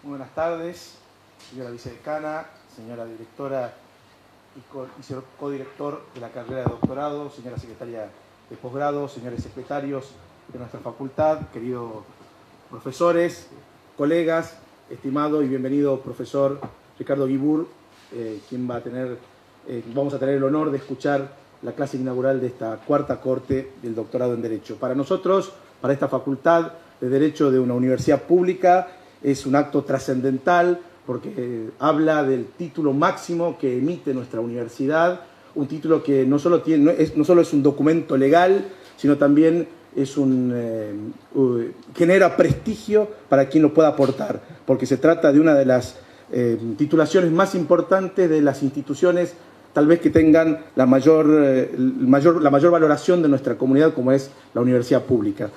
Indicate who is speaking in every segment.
Speaker 1: Muy buenas tardes, señora vicedecana, señora directora y señor codirector de la carrera de doctorado, señora secretaria de posgrado, señores secretarios de nuestra facultad, queridos profesores, colegas, estimado y bienvenido profesor Ricardo Guibur, quien vamos a tener el honor de escuchar la clase inaugural de esta cuarta corte del doctorado en Derecho. Para nosotros, para esta facultad de Derecho de una universidad pública, es un acto trascendental porque habla del título máximo que emite nuestra universidad, un título que no solo es un documento legal, sino también genera prestigio para quien lo pueda aportar, porque se trata de una de las titulaciones más importantes de las instituciones tal vez que tengan la mayor valoración de nuestra comunidad, como es la universidad pública.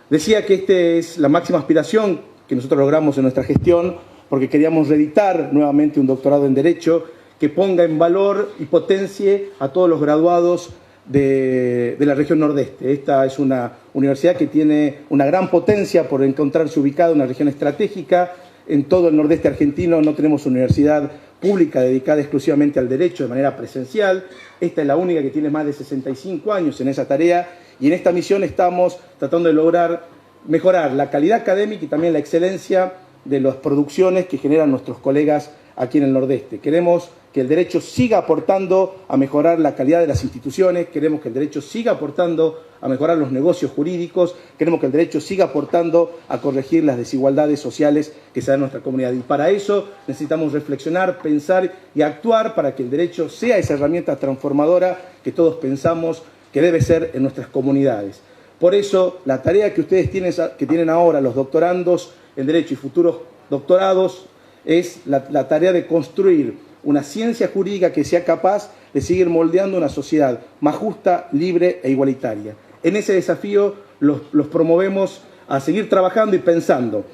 Speaker 1: Decía que esta es la máxima aspiración que nosotros logramos en nuestra gestión, porque queríamos reeditar nuevamente un doctorado en Derecho que ponga en valor y potencie a todos los graduados de la región nordeste. Esta es una universidad que tiene una gran potencia por encontrarse ubicada en una región estratégica. En todo el nordeste argentino no tenemos universidad pública dedicada exclusivamente al derecho de manera presencial. Esta es la única que tiene más de 65 años en esa tarea y en esta misión estamos tratando de lograr mejorar la calidad académica y también la excelencia de las producciones que generan nuestros colegas aquí en el Nordeste. Queremos que el derecho siga aportando a mejorar la calidad de las instituciones, queremos que el derecho siga aportando a mejorar los negocios jurídicos, queremos que el derecho siga aportando a corregir las desigualdades sociales que se dan en nuestra comunidad. Y para eso necesitamos reflexionar, pensar y actuar para que el derecho sea esa herramienta transformadora que todos pensamos que debe ser en nuestras comunidades. Por eso, la tarea que ustedes tienen ahora, los doctorandos en Derecho y futuros doctorados, es la tarea de construir una ciencia jurídica que sea capaz de seguir moldeando una sociedad más justa, libre e igualitaria. En ese desafío los promovemos a seguir trabajando y pensando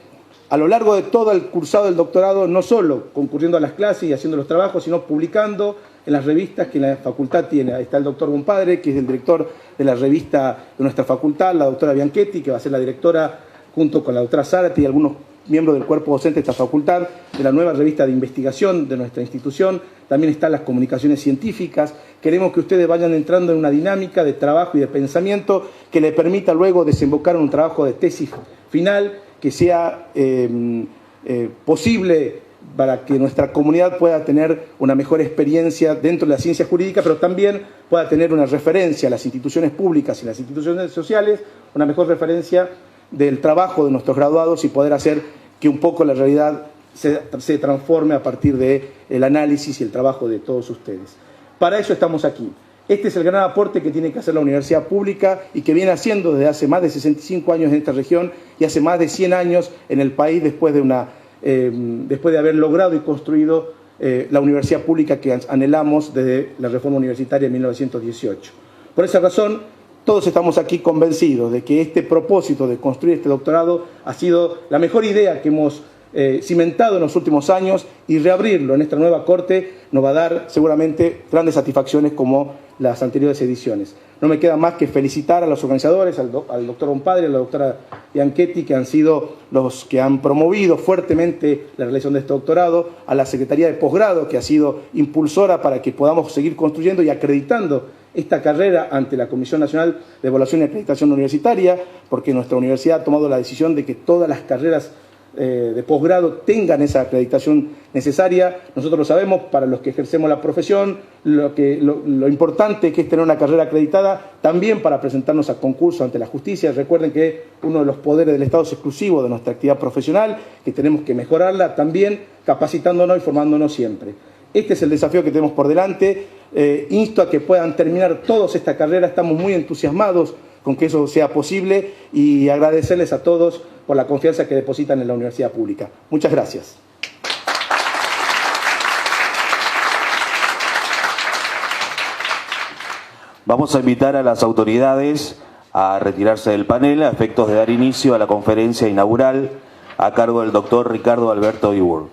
Speaker 1: a lo largo de todo el cursado del doctorado, no solo concurriendo a las clases y haciendo los trabajos, sino publicando en las revistas que la facultad tiene. Ahí está el doctor Bompadre, que es el director de la revista de nuestra facultad, la doctora Bianchetti, que va a ser la directora junto con la doctora Zárate y algunos miembros del cuerpo docente de esta facultad, de la nueva revista de investigación de nuestra institución. También están las comunicaciones científicas. Queremos que ustedes vayan entrando en una dinámica de trabajo y de pensamiento que les permita luego desembocar en un trabajo de tesis final que sea posible para que nuestra comunidad pueda tener una mejor experiencia dentro de la ciencia jurídica, pero también pueda tener una referencia a las instituciones públicas y las instituciones sociales, una mejor referencia del trabajo de nuestros graduados y poder hacer que un poco la realidad se transforme a partir del análisis y el trabajo de todos ustedes. Para eso estamos aquí. Este es el gran aporte que tiene que hacer la universidad pública y que viene haciendo desde hace más de 65 años en esta región y hace más de 100 años en el país después de haber logrado y construido la universidad pública que anhelamos desde la reforma universitaria de 1918. Por esa razón, todos estamos aquí convencidos de que este propósito de construir este doctorado ha sido la mejor idea que hemos cimentado en los últimos años y reabrirlo en esta nueva corte nos va a dar seguramente grandes satisfacciones como las anteriores ediciones. No me queda más que felicitar a los organizadores, al doctor Bompadre, a la doctora Bianchetti, que han sido los que han promovido fuertemente la realización de este doctorado, a la Secretaría de Posgrado, que ha sido impulsora para que podamos seguir construyendo y acreditando esta carrera ante la Comisión Nacional de Evaluación y Acreditación Universitaria, porque nuestra universidad ha tomado la decisión de que todas las carreras de posgrado tengan esa acreditación necesaria. Nosotros lo sabemos, para los que ejercemos la profesión, lo importante que es tener una carrera acreditada, también para presentarnos a concurso ante la justicia. Recuerden que uno de los poderes del Estado es exclusivo de nuestra actividad profesional, que tenemos que mejorarla también capacitándonos y formándonos siempre. Este es el desafío que tenemos por delante. Insto a que puedan terminar todos esta carrera. Estamos muy entusiasmados con que eso sea posible y agradecerles a todos por la confianza que depositan en la universidad pública. Muchas gracias.
Speaker 2: Vamos a invitar a las autoridades a retirarse del panel a efectos de dar inicio a la conferencia inaugural a cargo del doctor Ricardo Alberto Guibur.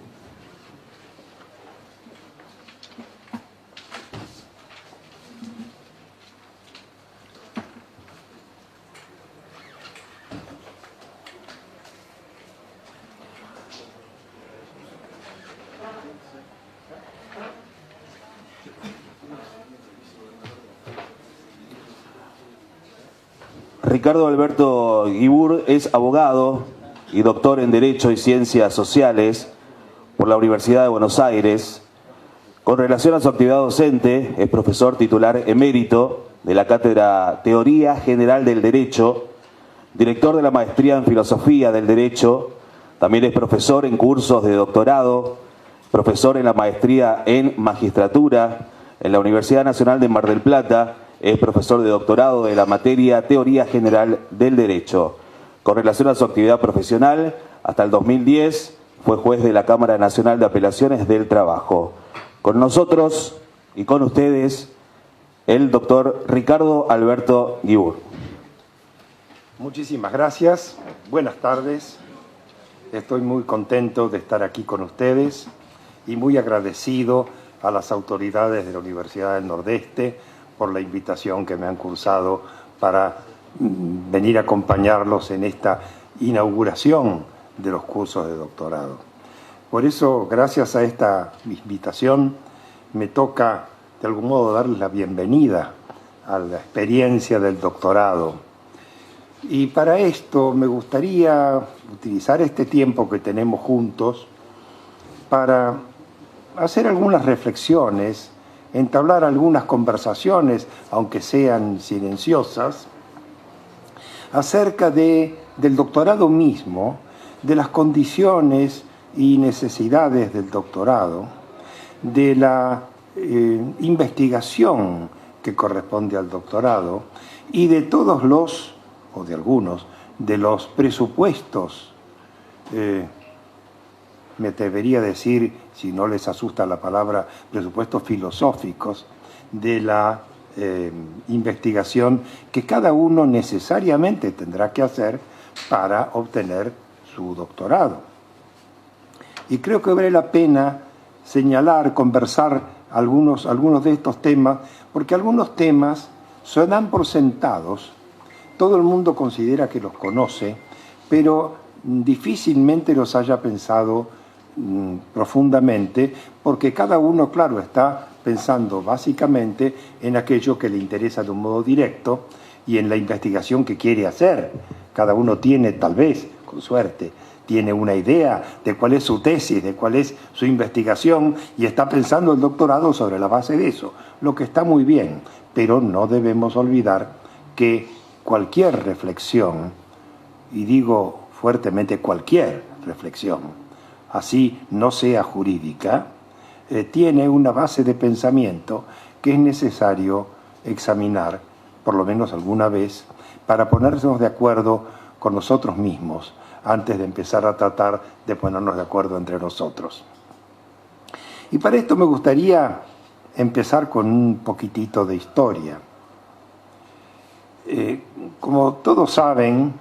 Speaker 2: Ricardo Alberto Guibur es abogado y doctor en Derecho y Ciencias Sociales por la Universidad de Buenos Aires. Con relación a su actividad docente, es profesor titular emérito de la Cátedra Teoría General del Derecho, director de la Maestría en Filosofía del Derecho, también es profesor en cursos de doctorado, profesor en la Maestría en Magistratura en la Universidad Nacional de Mar del Plata, es profesor de doctorado de la materia Teoría General del Derecho. Con relación a su actividad profesional, hasta el 2010 fue juez de la Cámara Nacional de Apelaciones del Trabajo. Con nosotros y con ustedes, el doctor Ricardo Alberto Guibur.
Speaker 3: Muchísimas gracias, buenas tardes. Estoy muy contento de estar aquí con ustedes y muy agradecido a las autoridades de la Universidad del Nordeste por la invitación que me han cursado para venir a acompañarlos en esta inauguración de los cursos de doctorado. Por eso, gracias a esta invitación, me toca de algún modo darles la bienvenida a la experiencia del doctorado. Y para esto me gustaría utilizar este tiempo que tenemos juntos para hacer algunas reflexiones, entablar algunas conversaciones, aunque sean silenciosas, acerca del doctorado mismo, de las condiciones y necesidades del doctorado, de la investigación que corresponde al doctorado y de todos los, o de algunos, de los presupuestos, me atrevería a decir, si no les asusta la palabra, presupuestos filosóficos de la investigación que cada uno necesariamente tendrá que hacer para obtener su doctorado. Y creo que vale la pena señalar, conversar algunos de estos temas, porque algunos temas se dan por sentados, todo el mundo considera que los conoce, pero difícilmente los haya pensado profundamente, porque cada uno, claro, está pensando básicamente en aquello que le interesa de un modo directo y en la investigación que quiere hacer. Cada uno tiene, tal vez, con suerte, tiene una idea de cuál es su tesis, de cuál es su investigación y está pensando el doctorado sobre la base de eso, lo que está muy bien, pero no debemos olvidar que cualquier reflexión, y digo fuertemente cualquier reflexión, así no sea jurídica, tiene una base de pensamiento que es necesario examinar, por lo menos alguna vez, para ponernos de acuerdo con nosotros mismos, antes de empezar a tratar de ponernos de acuerdo entre nosotros. Y para esto me gustaría empezar con un poquitito de historia. Como todos saben,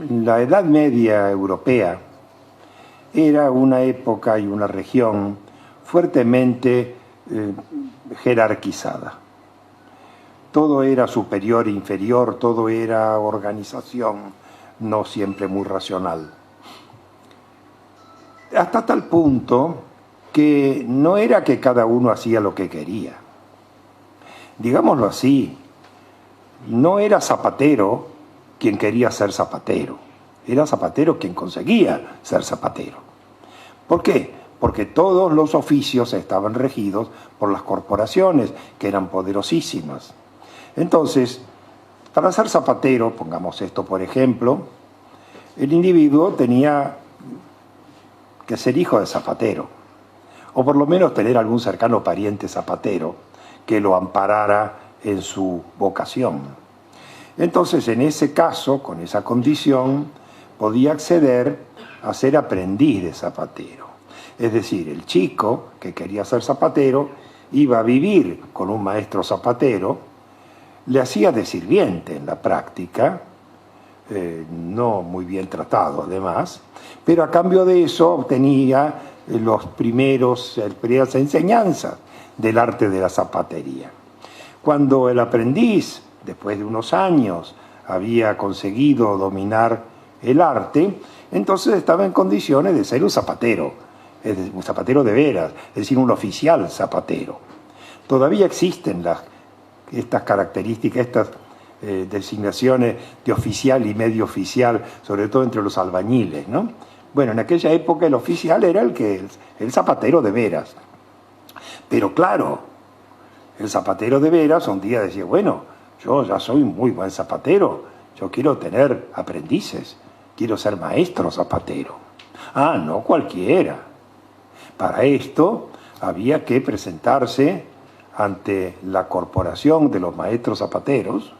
Speaker 3: la Edad Media europea era una época y una región fuertemente jerarquizada. Todo era superior e inferior, todo era organización, no siempre muy racional. Hasta tal punto que no era que cada uno hacía lo que quería. Digámoslo así, no era zapatero quien quería ser zapatero, era zapatero quien conseguía ser zapatero. ¿Por qué? Porque todos los oficios estaban regidos por las corporaciones, que eran poderosísimas. Entonces, para ser zapatero, pongamos esto por ejemplo, el individuo tenía que ser hijo de zapatero, o por lo menos tener algún cercano pariente zapatero que lo amparara en su vocación. Entonces, en ese caso, con esa condición, podía acceder a ser aprendiz de zapatero. Es decir, el chico que quería ser zapatero iba a vivir con un maestro zapatero, le hacía de sirviente en la práctica, no muy bien tratado además, pero a cambio de eso obtenía las primeras enseñanzas del arte de la zapatería. Cuando el aprendiz, después de unos años, había conseguido dominar el arte, entonces estaba en condiciones de ser un zapatero de veras, es decir, un oficial zapatero. Todavía existen las estas características, estas designaciones de oficial y medio oficial, sobre todo entre los albañiles, ¿no? Bueno, en aquella época el oficial era el zapatero de veras. Pero claro, el zapatero de veras un día decía, bueno, yo ya soy un muy buen zapatero, yo quiero tener aprendices, quiero ser maestro zapatero. Ah, no cualquiera. Para esto había que presentarse ante la corporación de los maestros zapateros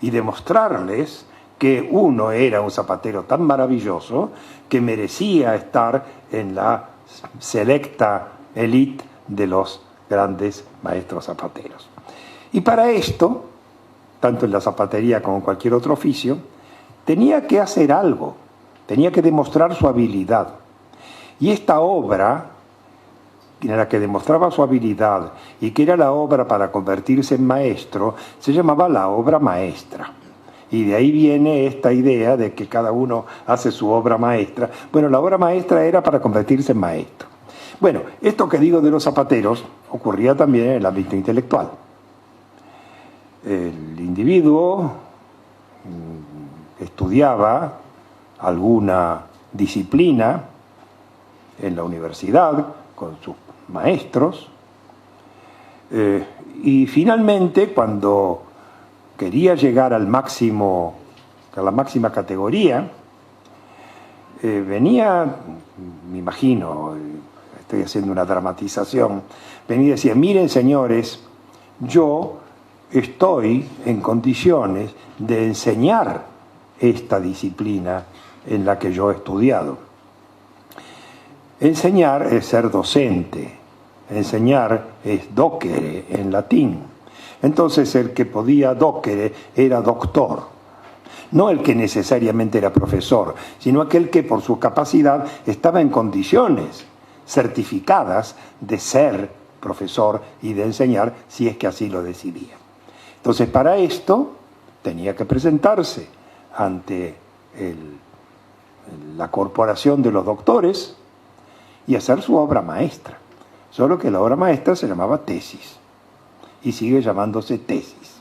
Speaker 3: y demostrarles que uno era un zapatero tan maravilloso que merecía estar en la selecta élite de los grandes maestros zapateros. Y para esto, tanto en la zapatería como en cualquier otro oficio, tenía que hacer algo, tenía que demostrar su habilidad. Y esta obra, en la que demostraba su habilidad y que era la obra para convertirse en maestro, se llamaba la obra maestra. Y de ahí viene esta idea de que cada uno hace su obra maestra. Bueno, la obra maestra era para convertirse en maestro. Bueno, esto que digo de los zapateros ocurría también en el ámbito intelectual. El individuo estudiaba alguna disciplina en la universidad con sus maestros y finalmente cuando quería llegar a la máxima categoría, venía, me imagino, estoy haciendo una dramatización, venía y decía, miren señores, yo estoy en condiciones de enseñar esta disciplina en la que yo he estudiado. Enseñar es ser docente, enseñar es docere en latín. Entonces el que podía docere era doctor, no el que necesariamente era profesor, sino aquel que por su capacidad estaba en condiciones certificadas de ser profesor y de enseñar si es que así lo decidía. Entonces para esto tenía que presentarse ante la corporación de los doctores y hacer su obra maestra. Solo que la obra maestra se llamaba tesis y sigue llamándose tesis.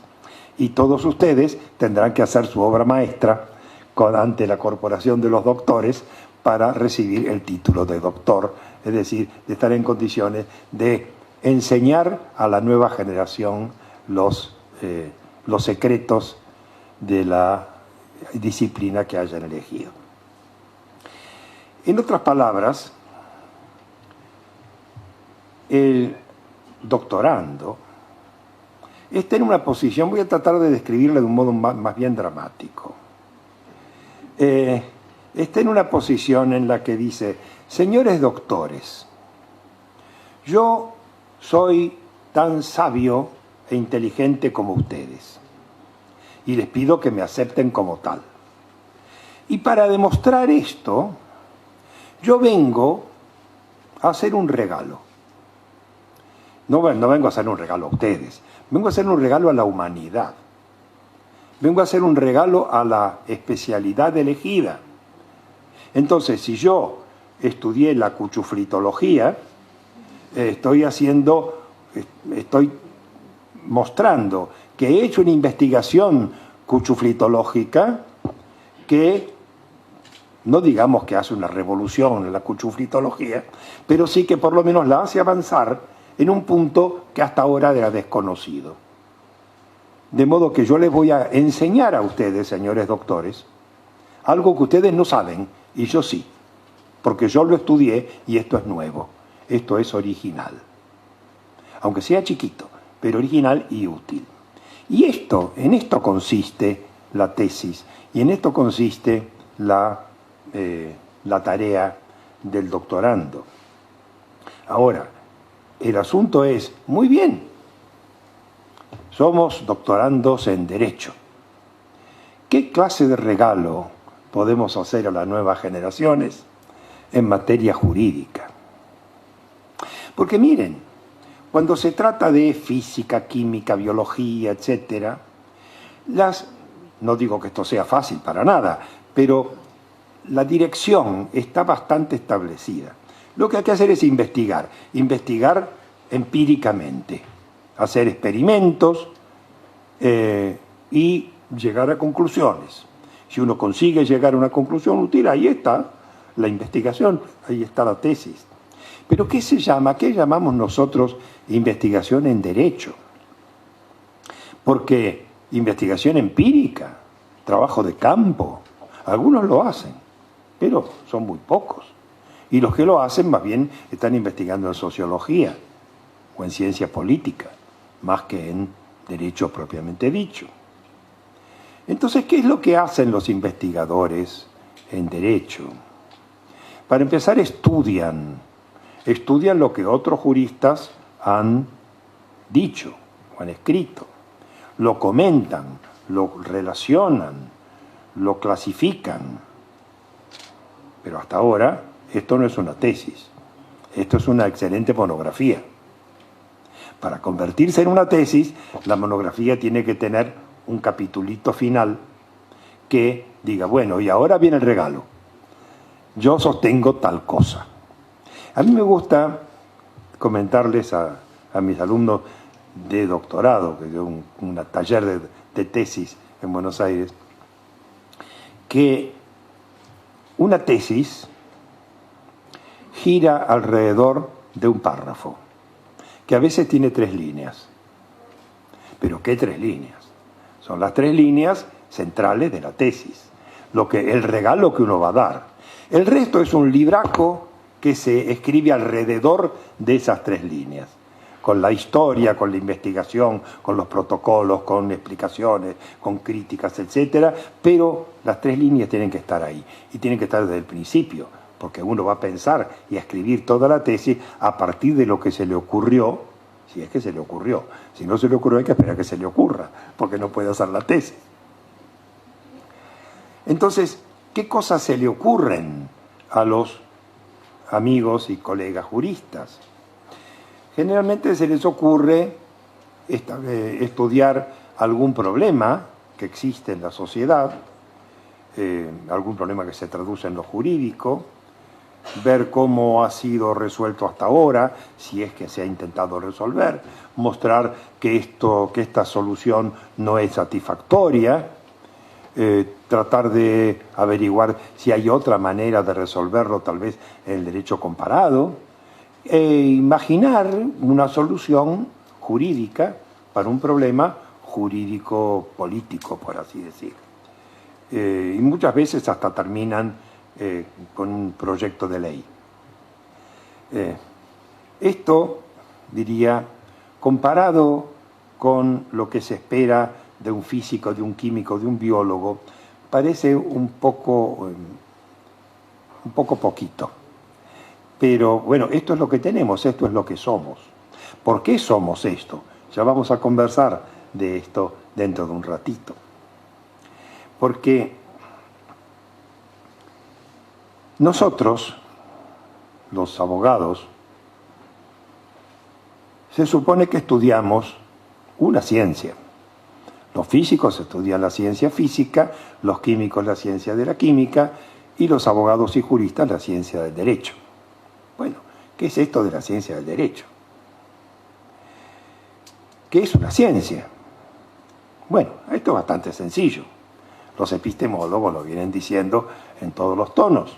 Speaker 3: Y todos ustedes tendrán que hacer su obra maestra ante la corporación de los doctores para recibir el título de doctor, es decir, de estar en condiciones de enseñar a la nueva generación los secretos de la disciplina que hayan elegido. En otras palabras, el doctorando está en una posición, voy a tratar de describirla de un modo más bien dramático. Está en una posición en la que dice, señores doctores, yo soy tan sabio e inteligente como ustedes y les pido que me acepten como tal. Y para demostrar esto, yo vengo a hacer un regalo. No vengo a hacer un regalo a ustedes, vengo a hacer un regalo a la humanidad. Vengo a hacer un regalo a la especialidad elegida. Entonces, si yo estudié la cuchuflitología, estoy mostrando que he hecho una investigación cuchuflitológica que, no digamos que hace una revolución en la cuchuflitología, pero sí que por lo menos la hace avanzar en un punto que hasta ahora era desconocido. De modo que yo les voy a enseñar a ustedes, señores doctores, algo que ustedes no saben y yo sí, porque yo lo estudié y esto es nuevo, esto es original. Aunque sea chiquito, pero original y útil. Y en esto consiste la tesis y en esto consiste la tarea del doctorando. Ahora, el asunto es, muy bien, somos doctorandos en Derecho. ¿Qué clase de regalo podemos hacer a las nuevas generaciones en materia jurídica? Porque miren, cuando se trata de física, química, biología, etc., no digo que esto sea fácil para nada, pero la dirección está bastante establecida. Lo que hay que hacer es investigar empíricamente, hacer experimentos, y llegar a conclusiones. Si uno consigue llegar a una conclusión útil, ahí está la investigación, ahí está la tesis. Pero ¿qué se llama? ¿Qué llamamos nosotros investigación en derecho? Porque investigación empírica, trabajo de campo, algunos lo hacen, pero son muy pocos. Y los que lo hacen más bien están investigando en sociología o en ciencia política, más que en derecho propiamente dicho. Entonces, ¿qué es lo que hacen los investigadores en derecho? Para empezar, estudian lo que otros juristas han dicho o han escrito, lo comentan, lo relacionan, lo clasifican. Pero hasta ahora esto no es una tesis, esto es una excelente monografía. Para convertirse en una tesis, la monografía tiene que tener un capitulito final que diga, bueno, y ahora viene el regalo. Yo sostengo tal cosa. A mí me gusta comentarles a mis alumnos de doctorado, que yo un taller de tesis en Buenos Aires, que una tesis gira alrededor de un párrafo, que a veces tiene 3 líneas. ¿Pero qué 3 líneas? Son las 3 líneas centrales de la tesis, el regalo que uno va a dar. El resto es un libraco que se escribe alrededor de esas 3 líneas, con la historia, con la investigación, con los protocolos, con explicaciones, con críticas, etcétera, pero las 3 líneas tienen que estar ahí, y tienen que estar desde el principio, porque uno va a pensar y a escribir toda la tesis a partir de lo que se le ocurrió, si es que se le ocurrió. Si no se le ocurrió, hay que esperar a que se le ocurra, porque no puede hacer la tesis. Entonces, ¿qué cosas se le ocurren a los amigos y colegas juristas? Generalmente se les ocurre estudiar algún problema que existe en la sociedad, algún problema que se traduce en lo jurídico, ver cómo ha sido resuelto hasta ahora, si es que se ha intentado resolver, mostrar que esta solución no es satisfactoria, tratar de averiguar si hay otra manera de resolverlo, tal vez en el derecho comparado, e imaginar una solución jurídica para un problema jurídico-político, por así decir. Y muchas veces hasta terminan con un proyecto de ley. Esto, diría, comparado con lo que se espera de un físico, de un químico, de un biólogo, parece un poco poquito. Pero bueno, esto es lo que tenemos, esto es lo que somos. ¿Por qué somos esto? Ya vamos a conversar de esto dentro de un ratito. Porque nosotros, los abogados, se supone que estudiamos una ciencia. Los físicos estudian la ciencia física, los químicos la ciencia de la química y los abogados y juristas la ciencia del derecho. Bueno, ¿qué es esto de la ciencia del derecho? ¿Qué es una ciencia? Bueno, esto es bastante sencillo. Los epistemólogos lo vienen diciendo en todos los tonos.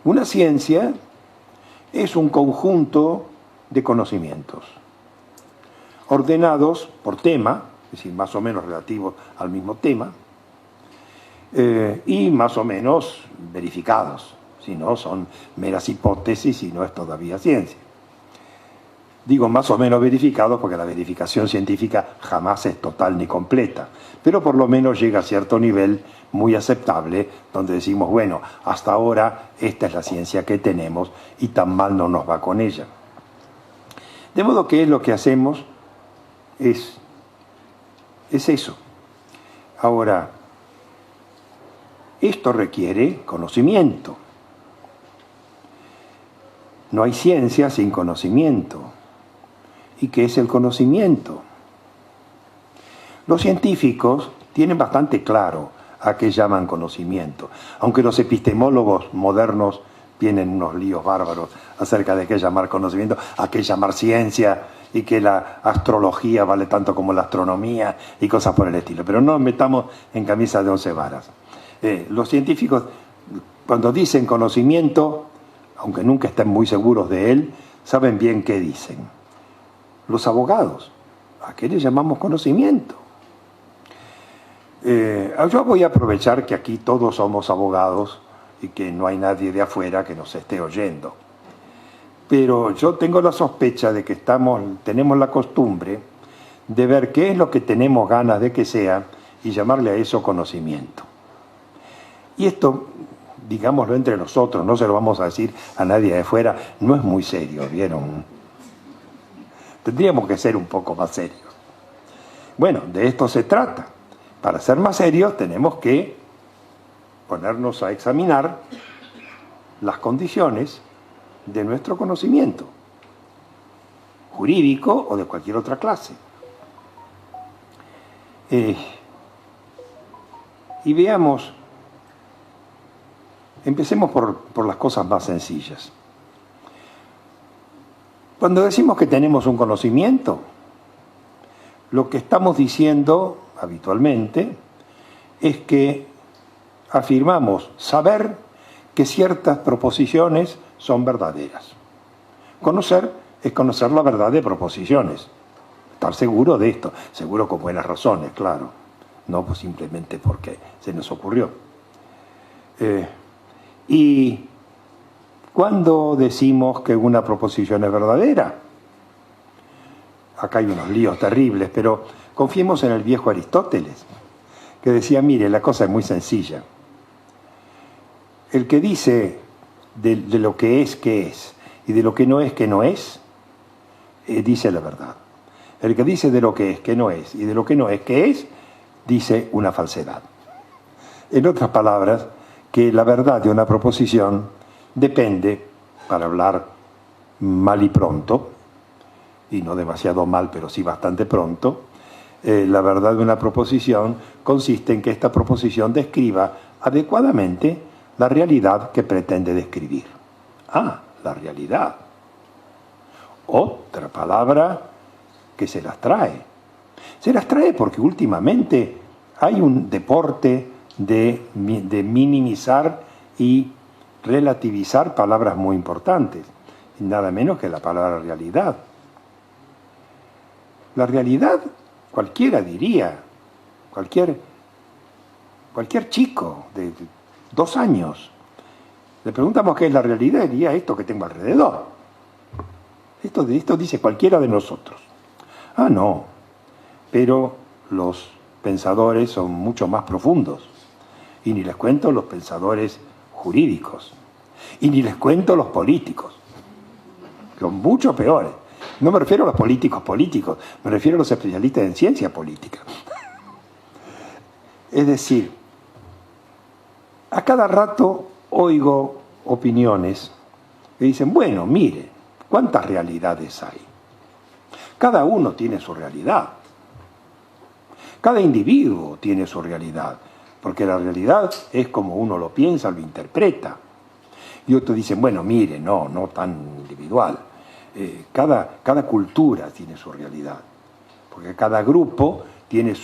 Speaker 3: Una ciencia es un conjunto de conocimientos ordenados por tema, es decir, más o menos relativos al mismo tema, y más o menos verificados. Si no, son meras hipótesis y no es todavía ciencia. Digo más o menos verificados porque la verificación científica jamás es total ni completa, pero por lo menos llega a cierto nivel muy aceptable, donde decimos, bueno, hasta ahora esta es la ciencia que tenemos y tan mal no nos va con ella. De modo que lo que hacemos es eso. Ahora, esto requiere conocimiento. No hay ciencia sin conocimiento. ¿Y qué es el conocimiento? Los científicos tienen bastante claro a qué llaman conocimiento, aunque los epistemólogos modernos tienen unos líos bárbaros acerca de qué llamar conocimiento, a qué llamar ciencia y que la astrología vale tanto como la astronomía y cosas por el estilo. Pero no nos metamos en camisa de 11 varas. Los científicos, cuando dicen conocimiento, aunque nunca estén muy seguros de él, saben bien qué dicen. Los abogados, ¿a qué le llamamos conocimiento? Yo voy a aprovechar que aquí todos somos abogados y que no hay nadie de afuera que nos esté oyendo. Pero yo tengo la sospecha de que tenemos la costumbre de ver qué es lo que tenemos ganas de que sea y llamarle a eso conocimiento. Y esto, digámoslo entre nosotros, no se lo vamos a decir a nadie de afuera, no es muy serio, ¿vieron? Tendríamos que ser un poco más serios. Bueno, de esto se trata. Para ser más serios tenemos que ponernos a examinar las condiciones de nuestro conocimiento, jurídico o de cualquier otra clase. Y veamos, empecemos por las cosas más sencillas. Cuando decimos que tenemos un conocimiento, lo que estamos diciendo habitualmente es que afirmamos saber que ciertas proposiciones son verdaderas. Conocer es conocer la verdad de proposiciones. Estar seguro de esto, seguro con buenas razones, claro. No pues simplemente porque se nos ocurrió. Y cuando decimos que una proposición es verdadera, acá hay unos líos terribles, pero confiemos en el viejo Aristóteles, que decía, mire, la cosa es muy sencilla. El que dice de lo que es, y de lo que no es, dice la verdad. El que dice de lo que es, que no es, y de lo que no es, que es, dice una falsedad. En otras palabras, que la verdad de una proposición depende, para hablar mal y pronto, y no demasiado mal, pero sí bastante pronto, la verdad de una proposición consiste en que esta proposición describa adecuadamente la realidad que pretende describir. La realidad. Otra palabra que se las trae. Se las trae porque últimamente hay un deporte de minimizar y relativizar palabras muy importantes, nada menos que la palabra realidad. La realidad, cualquiera diría, cualquier chico de 2 años, le preguntamos qué es la realidad y diría esto que tengo alrededor. Esto dice cualquiera de nosotros. No, pero los pensadores son mucho más profundos. Y ni les cuento los pensadores jurídicos. Y ni les cuento los políticos, que son mucho peores. No me refiero a los políticos, me refiero a los especialistas en ciencia política. Es decir, a cada rato oigo opiniones que dicen, bueno, mire, ¿cuántas realidades hay? Cada uno tiene su realidad. Cada individuo tiene su realidad, porque la realidad es como uno lo piensa, lo interpreta. Y otros dicen, bueno, mire, no tan individual. Cada cultura tiene su realidad, porque cada grupo tiene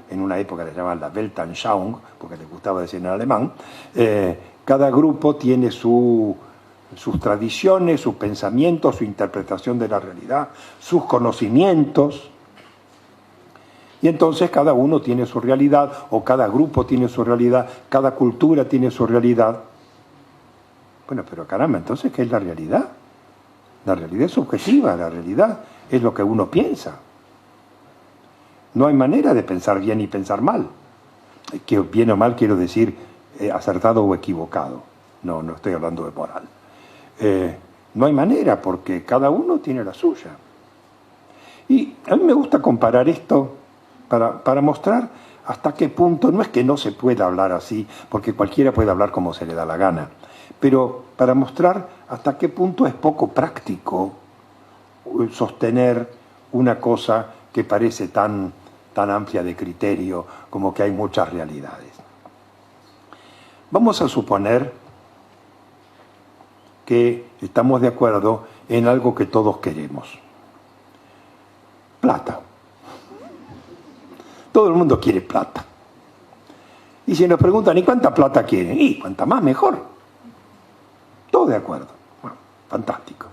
Speaker 3: en una época le llamaban la Weltanschauung, porque les gustaba decir en alemán, cada grupo tiene sus tradiciones, sus pensamientos, su interpretación de la realidad, sus conocimientos, y entonces cada uno tiene su realidad, o cada grupo tiene su realidad, cada cultura tiene su realidad. Bueno, pero caramba, entonces, ¿qué es la realidad? La realidad es subjetiva, la realidad es lo que uno piensa. No hay manera de pensar bien y pensar mal. Que bien o mal quiero decir acertado o equivocado. No estoy hablando de moral. No hay manera porque cada uno tiene la suya. Y a mí me gusta comparar esto para mostrar hasta qué punto, no es que no se pueda hablar así, porque cualquiera puede hablar como se le da la gana, pero para mostrar hasta qué punto es poco práctico sostener una cosa que parece tan amplia de criterio como que hay muchas realidades. Vamos a suponer que estamos de acuerdo en algo que todos queremos. Plata. Todo el mundo quiere plata. Y si nos preguntan, ¿y cuánta plata quieren? Y cuanta más, mejor. Todo de acuerdo. Bueno, fantástico.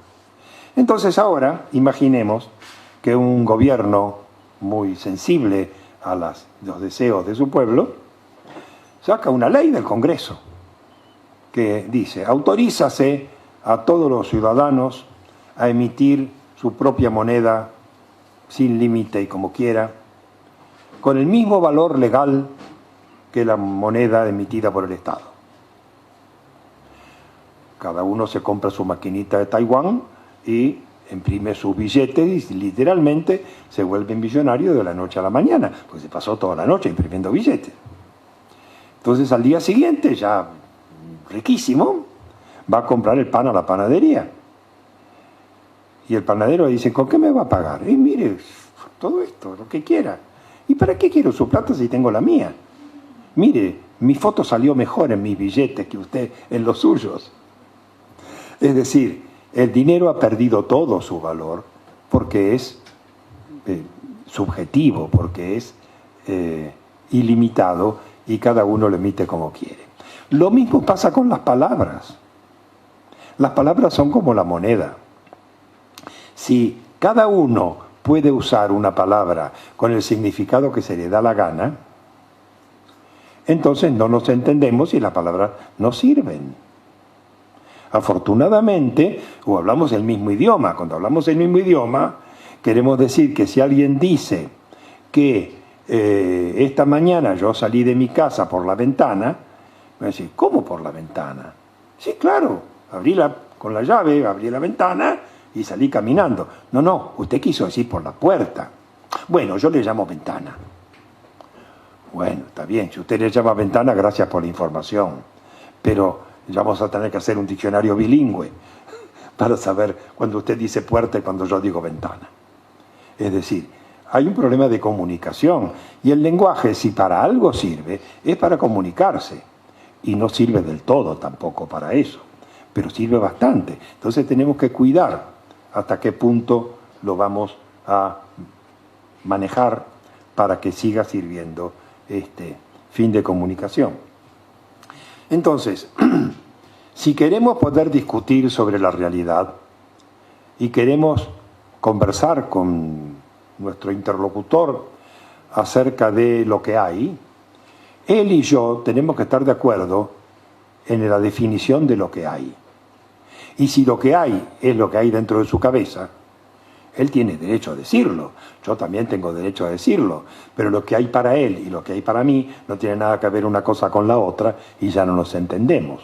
Speaker 3: Entonces ahora, imaginemos que un gobierno muy sensible a los deseos de su pueblo, saca una ley del Congreso que dice, autorízase a todos los ciudadanos a emitir su propia moneda sin límite y como quiera, con el mismo valor legal que la moneda emitida por el Estado. Cada uno se compra su maquinita de Taiwán y imprime sus billetes y literalmente se vuelve millonario de la noche a la mañana, pues se pasó toda la noche imprimiendo billetes. Entonces al día siguiente, ya riquísimo, va a comprar el pan a la panadería. Y el panadero le dice, ¿con qué me va a pagar? Y mire, todo esto, lo que quiera. ¿Y para qué quiero su plata si tengo la mía? Mire, mi foto salió mejor en mis billetes que usted en los suyos. Es decir, el dinero ha perdido todo su valor porque es subjetivo, porque es ilimitado y cada uno lo emite como quiere. Lo mismo pasa con las palabras. Las palabras son como la moneda. Si cada uno puede usar una palabra con el significado que se le da la gana, entonces no nos entendemos y las palabras no sirven. Afortunadamente, o hablamos el mismo idioma. Cuando hablamos el mismo idioma, queremos decir que si alguien dice que esta mañana yo salí de mi casa por la ventana, me va a decir, ¿cómo por la ventana? Sí, claro, con la llave, abrí la ventana y salí caminando. No, usted quiso decir por la puerta. Bueno, yo le llamo ventana. Bueno, está bien, si usted le llama ventana, gracias por la información. Pero ya vamos a tener que hacer un diccionario bilingüe para saber cuando usted dice puerta y cuando yo digo ventana. Es decir, hay un problema de comunicación. Y el lenguaje, si para algo sirve, es para comunicarse. Y no sirve del todo tampoco para eso, pero sirve bastante. Entonces tenemos que cuidar hasta qué punto lo vamos a manejar para que siga sirviendo este fin de comunicación. Entonces, si queremos poder discutir sobre la realidad y queremos conversar con nuestro interlocutor acerca de lo que hay, él y yo tenemos que estar de acuerdo en la definición de lo que hay. Y si lo que hay es lo que hay dentro de su cabeza, él tiene derecho a decirlo. Yo también tengo derecho a decirlo. Pero lo que hay para él y lo que hay para mí no tiene nada que ver una cosa con la otra y ya no nos entendemos.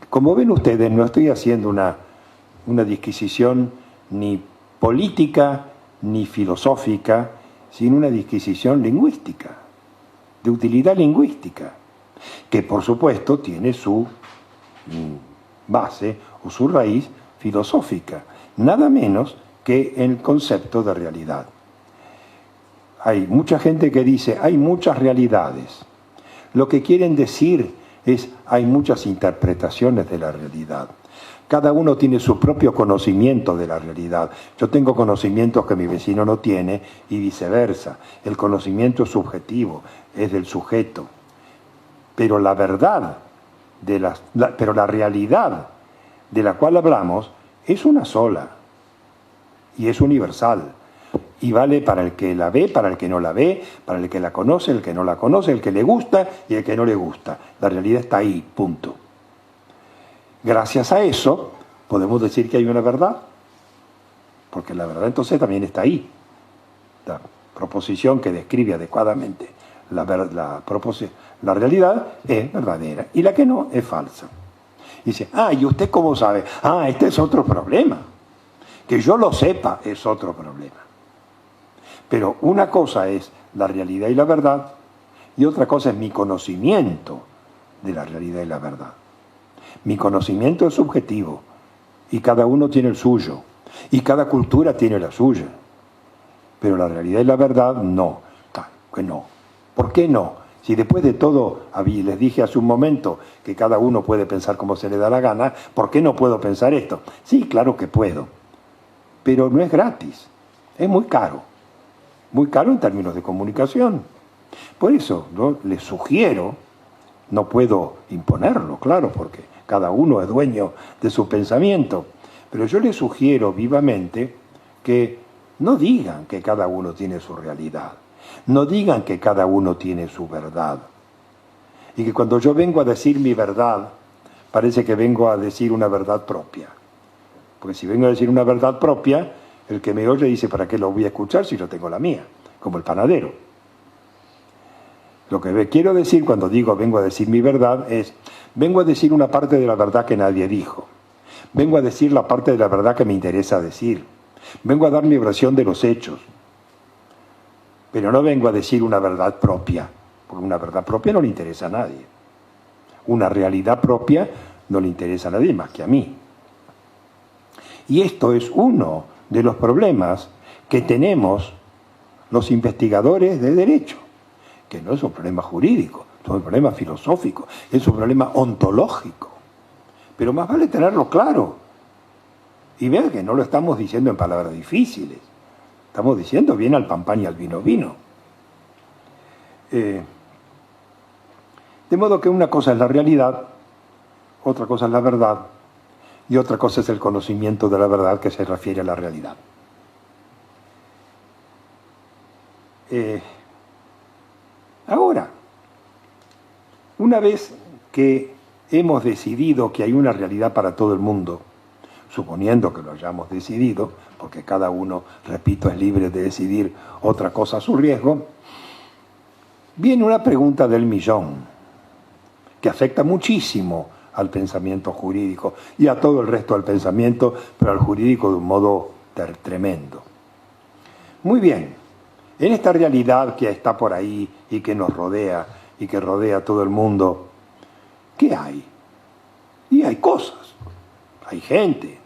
Speaker 3: Como ven ustedes, no estoy haciendo una disquisición ni política ni filosófica, sino una disquisición lingüística, de utilidad lingüística, que por supuesto tiene su base o su raíz filosófica, nada menos que el concepto de realidad. Hay mucha gente que dice, hay muchas realidades. Lo que quieren decir es, hay muchas interpretaciones de la realidad. Cada uno tiene su propio conocimiento de la realidad. Yo tengo conocimientos que mi vecino no tiene y viceversa. El conocimiento es subjetivo, es del sujeto. Pero la verdad, pero la realidad de la cual hablamos es una sola y es universal. Y vale para el que la ve, para el que no la ve, para el que la conoce, el que no la conoce, el que le gusta y el que no le gusta. La realidad está ahí, punto. Gracias a eso podemos decir que hay una verdad, porque la verdad entonces también está ahí. La proposición que describe adecuadamente la realidad es verdadera y la que no es falsa. Y dice, ¿y usted cómo sabe? Este es otro problema. Que yo lo sepa es otro problema. Pero una cosa es la realidad y la verdad y otra cosa es mi conocimiento de la realidad y la verdad. Mi conocimiento es subjetivo y cada uno tiene el suyo y cada cultura tiene la suya. Pero la realidad y la verdad no. Que no. ¿Por qué no? Si después de todo, les dije hace un momento que cada uno puede pensar como se le da la gana, ¿por qué no puedo pensar esto? Sí, claro que puedo, pero no es gratis. Es muy caro en términos de comunicación. Por eso yo les sugiero, no puedo imponerlo, claro, porque cada uno es dueño de su pensamiento, pero yo les sugiero vivamente que no digan que cada uno tiene su realidad, no digan que cada uno tiene su verdad, y que cuando yo vengo a decir mi verdad, parece que vengo a decir una verdad propia. Porque si vengo a decir una verdad propia, el que me oye dice, ¿para qué lo voy a escuchar si yo tengo la mía? Como el panadero. Lo que quiero decir cuando digo vengo a decir mi verdad es, vengo a decir una parte de la verdad que nadie dijo. Vengo a decir la parte de la verdad que me interesa decir. Vengo a dar mi versión de los hechos. Pero no vengo a decir una verdad propia, porque una verdad propia no le interesa a nadie. Una realidad propia no le interesa a nadie más que a mí. Y esto es uno de los problemas que tenemos los investigadores de derecho, que no es un problema jurídico, es un problema filosófico, es un problema ontológico. Pero más vale tenerlo claro. Y vean que no lo estamos diciendo en palabras difíciles. Estamos diciendo bien al pan pan y al vino vino. De modo que una cosa es la realidad, otra cosa es la verdad, y otra cosa es el conocimiento de la verdad que se refiere a la realidad. Ahora, una vez que hemos decidido que hay una realidad para todo el mundo, suponiendo que lo hayamos decidido, porque cada uno, repito, es libre de decidir otra cosa a su riesgo, viene una pregunta del millón, que afecta muchísimo al pensamiento jurídico y a todo el resto del pensamiento, pero al jurídico de un modo tremendo. Muy bien, en esta realidad que está por ahí y que nos rodea y que rodea a todo el mundo, ¿qué hay? Y hay cosas, hay gente.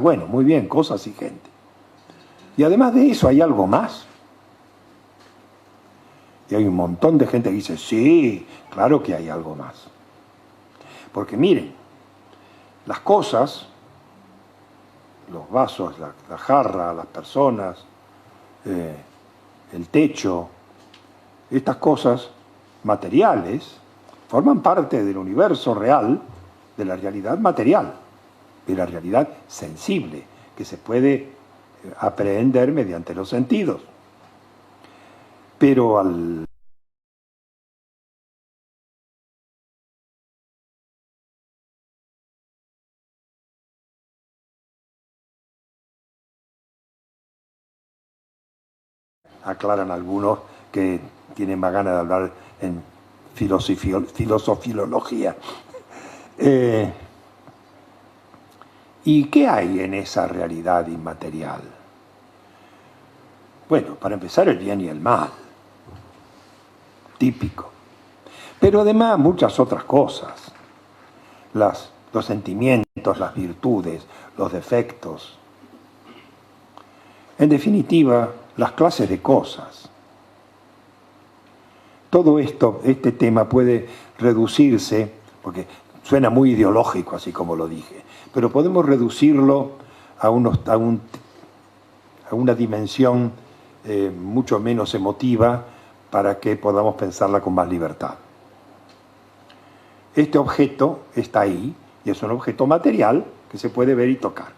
Speaker 3: Bueno, muy bien, cosas y gente. Y además de eso hay algo más. Y hay un montón de gente que dice, sí, claro que hay algo más. Porque miren, las cosas, los vasos, la jarra, las personas, el techo, estas cosas materiales forman parte del universo real, de la realidad material, de la realidad sensible, que se puede aprehender mediante los sentidos. Pero al aclaran algunos que tienen más ganas de hablar en filosofilología. ¿Y qué hay en esa realidad inmaterial? Bueno, para empezar, el bien y el mal, típico. Pero además muchas otras cosas, los sentimientos, las virtudes, los defectos. En definitiva, las clases de cosas. Todo esto, este tema puede reducirse, porque suena muy ideológico así como lo dije, pero podemos reducirlo a una dimensión mucho menos emotiva para que podamos pensarla con más libertad. Este objeto está ahí y es un objeto material que se puede ver y tocar.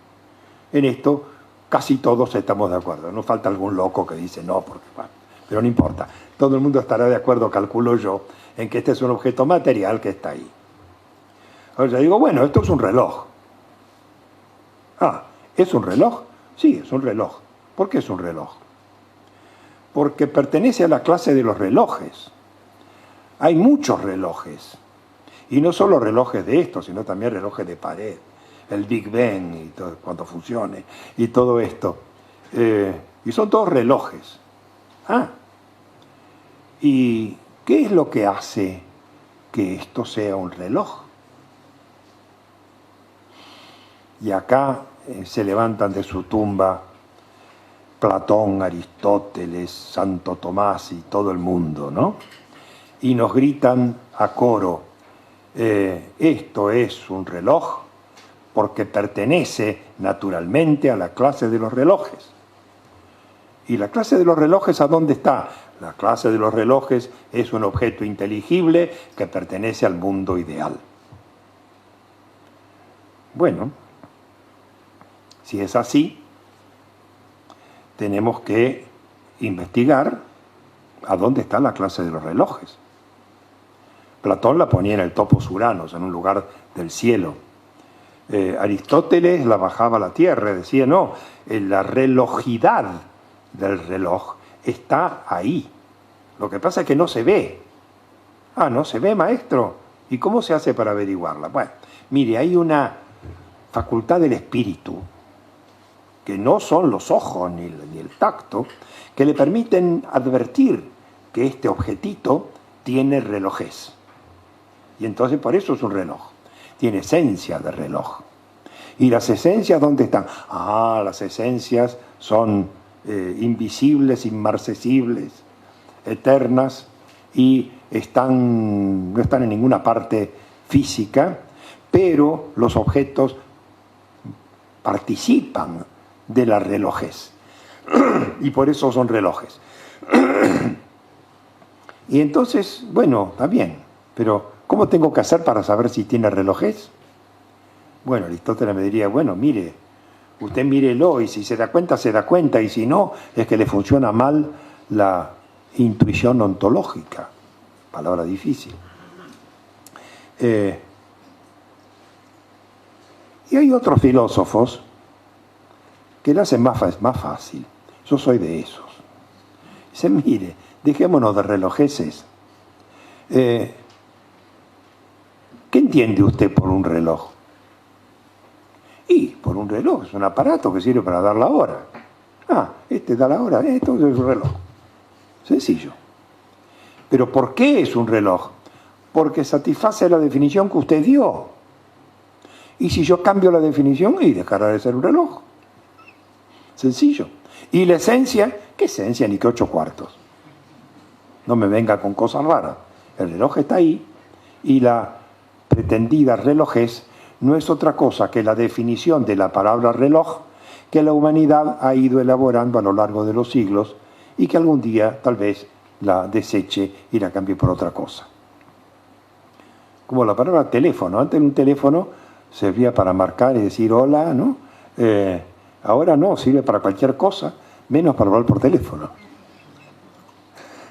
Speaker 3: En esto casi todos estamos de acuerdo. No falta algún loco que dice no, porque, bueno, pero no importa. Todo el mundo estará de acuerdo, calculo yo, en que este es un objeto material que está ahí. Ahora yo digo, bueno, esto es un reloj. ¿Es un reloj? Sí, es un reloj. ¿Por qué es un reloj? Porque pertenece a la clase de los relojes. Hay muchos relojes. Y no solo relojes de estos, sino también relojes de pared. El Big Bang, y todo, cuando funcione, y todo esto. Y son todos relojes. ¿Y qué es lo que hace que esto sea un reloj? Y acá se levantan de su tumba Platón, Aristóteles, Santo Tomás y todo el mundo, ¿no? Y nos gritan a coro, esto es un reloj porque pertenece naturalmente a la clase de los relojes. ¿Y la clase de los relojes a dónde está? La clase de los relojes es un objeto inteligible que pertenece al mundo ideal. Bueno, si es así, tenemos que investigar a dónde está la clase de los relojes. Platón la ponía en el topos Uranos, en un lugar del cielo. Aristóteles la bajaba a la tierra, decía, no, la relojidad del reloj está ahí. Lo que pasa es que no se ve. Ah, ¿no se ve, maestro? ¿Y cómo se hace para averiguarla? Bueno, mire, hay una facultad del espíritu, que no son los ojos ni el tacto, que le permiten advertir que este objetito tiene relojez. Y entonces por eso es un reloj. Tiene esencia de reloj. ¿Y las esencias dónde están? Ah, las esencias son invisibles, inmarcesibles, eternas, y no están en ninguna parte física, pero los objetos participan de la relojez. Y por eso son relojes. Y entonces, bueno, está bien, pero ¿cómo tengo que hacer para saber si tiene relojez? Bueno, Aristóteles me diría, bueno, mire, usted mírelo y si se da cuenta, y si no, es que le funciona mal la intuición ontológica. Palabra difícil. Y hay otros filósofos que lo hacen más fácil. Yo soy de esos. Dice, mire, dejémonos de relojeces. ¿Qué entiende usted por un reloj? Y por un reloj es un aparato que sirve para dar la hora. Ah, este da la hora, esto es un reloj. Sencillo. ¿Pero por qué es un reloj? Porque satisface la definición que usted dio. Y si yo cambio la definición, y dejará de ser un reloj. Sencillo. Y la esencia, ¿qué esencia ni qué 8/4? No me venga con cosas raras. El reloj está ahí y la pretendida relojez no es otra cosa que la definición de la palabra reloj que la humanidad ha ido elaborando a lo largo de los siglos y que algún día tal vez la deseche y la cambie por otra cosa. Como la palabra teléfono. Antes un teléfono servía para marcar y decir hola, ¿no? Ahora no, sirve para cualquier cosa, menos para hablar por teléfono.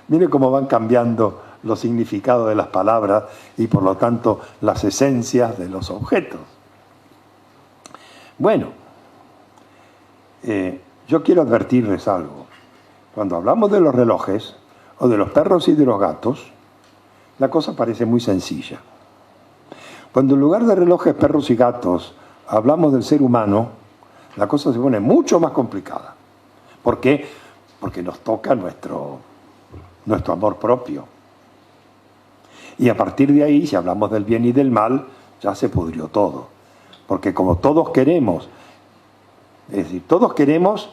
Speaker 3: Miren cómo van cambiando los significados de las palabras y por lo tanto las esencias de los objetos. Bueno, yo quiero advertirles algo. Cuando hablamos de los relojes o de los perros y de los gatos, la cosa parece muy sencilla. Cuando en lugar de relojes, perros y gatos hablamos del ser humano, la cosa se pone mucho más complicada. ¿Por qué? Porque nos toca nuestro amor propio. Y a partir de ahí, si hablamos del bien y del mal, ya se pudrió todo. Porque como todos queremos, es decir, todos queremos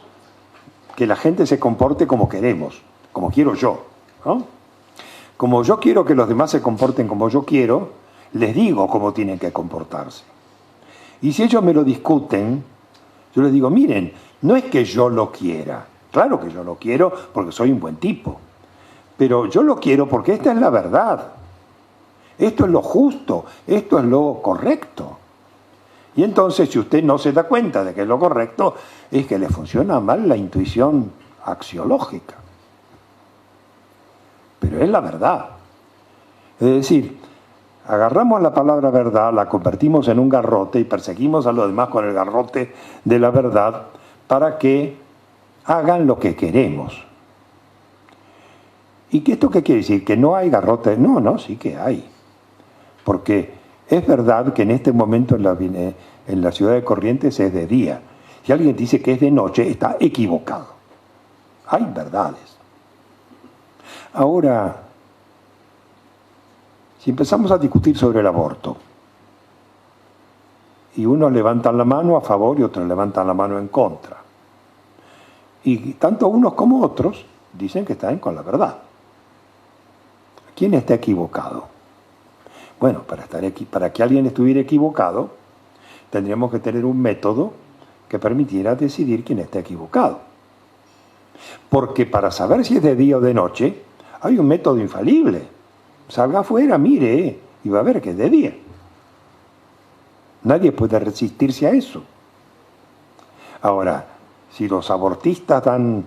Speaker 3: que la gente se comporte como queremos, como quiero yo, ¿no? Como yo quiero que los demás se comporten como yo quiero, les digo cómo tienen que comportarse. Y si ellos me lo discuten, yo les digo, miren, no es que yo lo quiera. Claro que yo lo quiero porque soy un buen tipo. Pero yo lo quiero porque esta es la verdad. Esto es lo justo, esto es lo correcto. Y entonces, si usted no se da cuenta de que es lo correcto, es que le funciona mal la intuición axiológica. Pero es la verdad. Es decir, agarramos la palabra verdad, la convertimos en un garrote y perseguimos a los demás con el garrote de la verdad para que hagan lo que queremos. ¿Y esto qué quiere decir? ¿Que no hay garrote? No, sí que hay. Porque es verdad que en este momento en la ciudad de Corrientes es de día. Si alguien dice que es de noche, está equivocado. Hay verdades. Ahora, si empezamos a discutir sobre el aborto, y unos levantan la mano a favor y otros levantan la mano en contra, y tanto unos como otros dicen que están con la verdad. ¿Quién está equivocado? Bueno, para que alguien estuviera equivocado, tendríamos que tener un método que permitiera decidir quién está equivocado. Porque para saber si es de día o de noche, hay un método infalible. Salga afuera, mire, y va a ver que es de día. Nadie puede resistirse a eso. Ahora, si los abortistas dan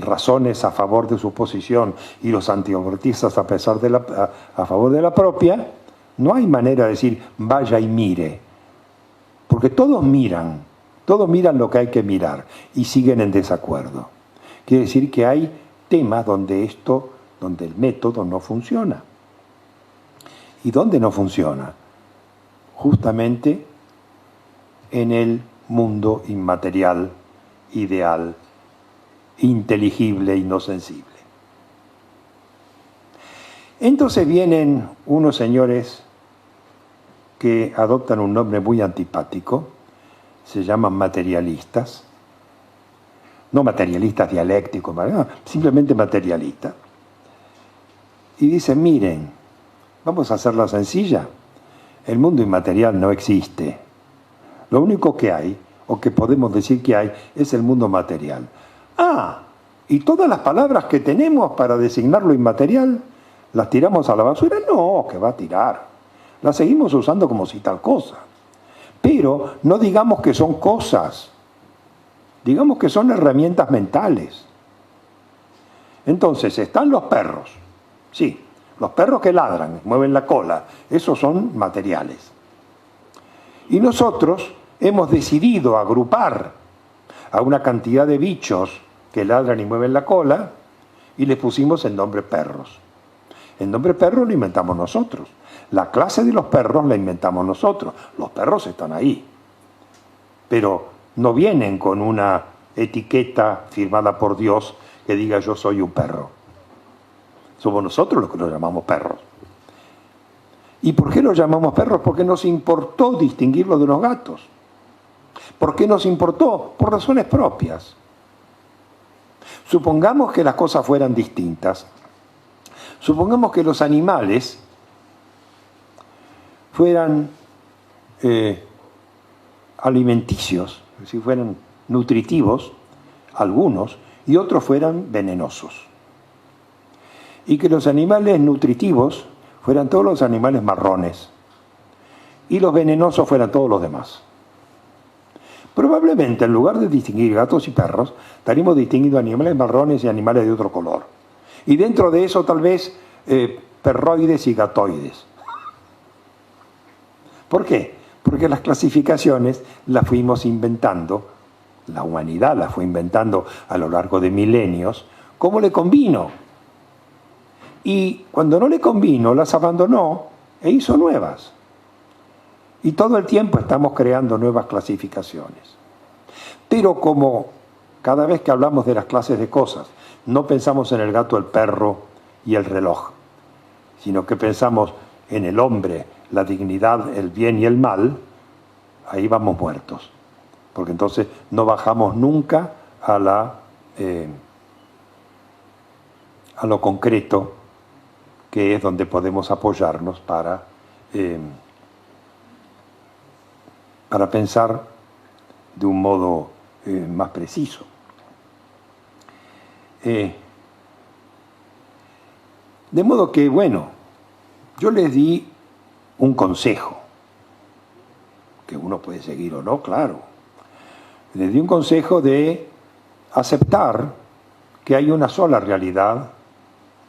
Speaker 3: razones a favor de su posición y los antiabortistas a favor de la propia, no hay manera de decir vaya y mire. Porque todos miran lo que hay que mirar y siguen en desacuerdo. Quiere decir que hay temas donde el método no funciona. ¿Y dónde no funciona? Justamente en el mundo inmaterial, ideal, inteligible y no sensible. Entonces vienen unos señores que adoptan un nombre muy antipático, se llaman materialistas, no materialistas dialécticos, simplemente materialistas, y dicen, miren, vamos a hacerla sencilla, el mundo inmaterial no existe, lo único que hay, o que podemos decir que hay, es el mundo material. ¿Y todas las palabras que tenemos para designar lo inmaterial, las tiramos a la basura? No, que va a tirar, las seguimos usando como si tal cosa. Pero no digamos que son cosas, digamos que son herramientas mentales. Entonces están los perros, sí, los perros que ladran, mueven la cola, esos son materiales. Y nosotros hemos decidido agrupar a una cantidad de bichos que ladran y mueven la cola y les pusimos el nombre perros. El nombre perro lo inventamos nosotros. La clase de los perros la inventamos nosotros. Los perros están ahí. Pero no vienen con una etiqueta firmada por Dios que diga yo soy un perro. Somos nosotros los que los llamamos perros. ¿Y por qué los llamamos perros? Porque nos importó distinguirlos de los gatos. ¿Por qué nos importó? Por razones propias. Supongamos que las cosas fueran distintas. Supongamos que los animales fueran alimenticios, es decir, fueran nutritivos, algunos, y otros fueran venenosos. Y que los animales nutritivos fueran todos los animales marrones, y los venenosos fueran todos los demás. Probablemente, en lugar de distinguir gatos y perros, estaríamos distinguiendo animales marrones y animales de otro color. Y dentro de eso, tal vez, perroides y gatoides. ¿Por qué? Porque las clasificaciones las fuimos inventando, la humanidad las fue inventando a lo largo de milenios, como le convino. Y cuando no le convino, las abandonó e hizo nuevas. Y todo el tiempo estamos creando nuevas clasificaciones. Pero como cada vez que hablamos de las clases de cosas, no pensamos en el gato, el perro y el reloj, sino que pensamos en el hombre, la dignidad, el bien y el mal, ahí vamos muertos. Porque entonces no bajamos nunca a lo concreto, que es donde podemos apoyarnos para pensar de un modo más preciso. De modo que, bueno, yo les di un consejo, que uno puede seguir o no, claro. Les di un consejo de aceptar que hay una sola realidad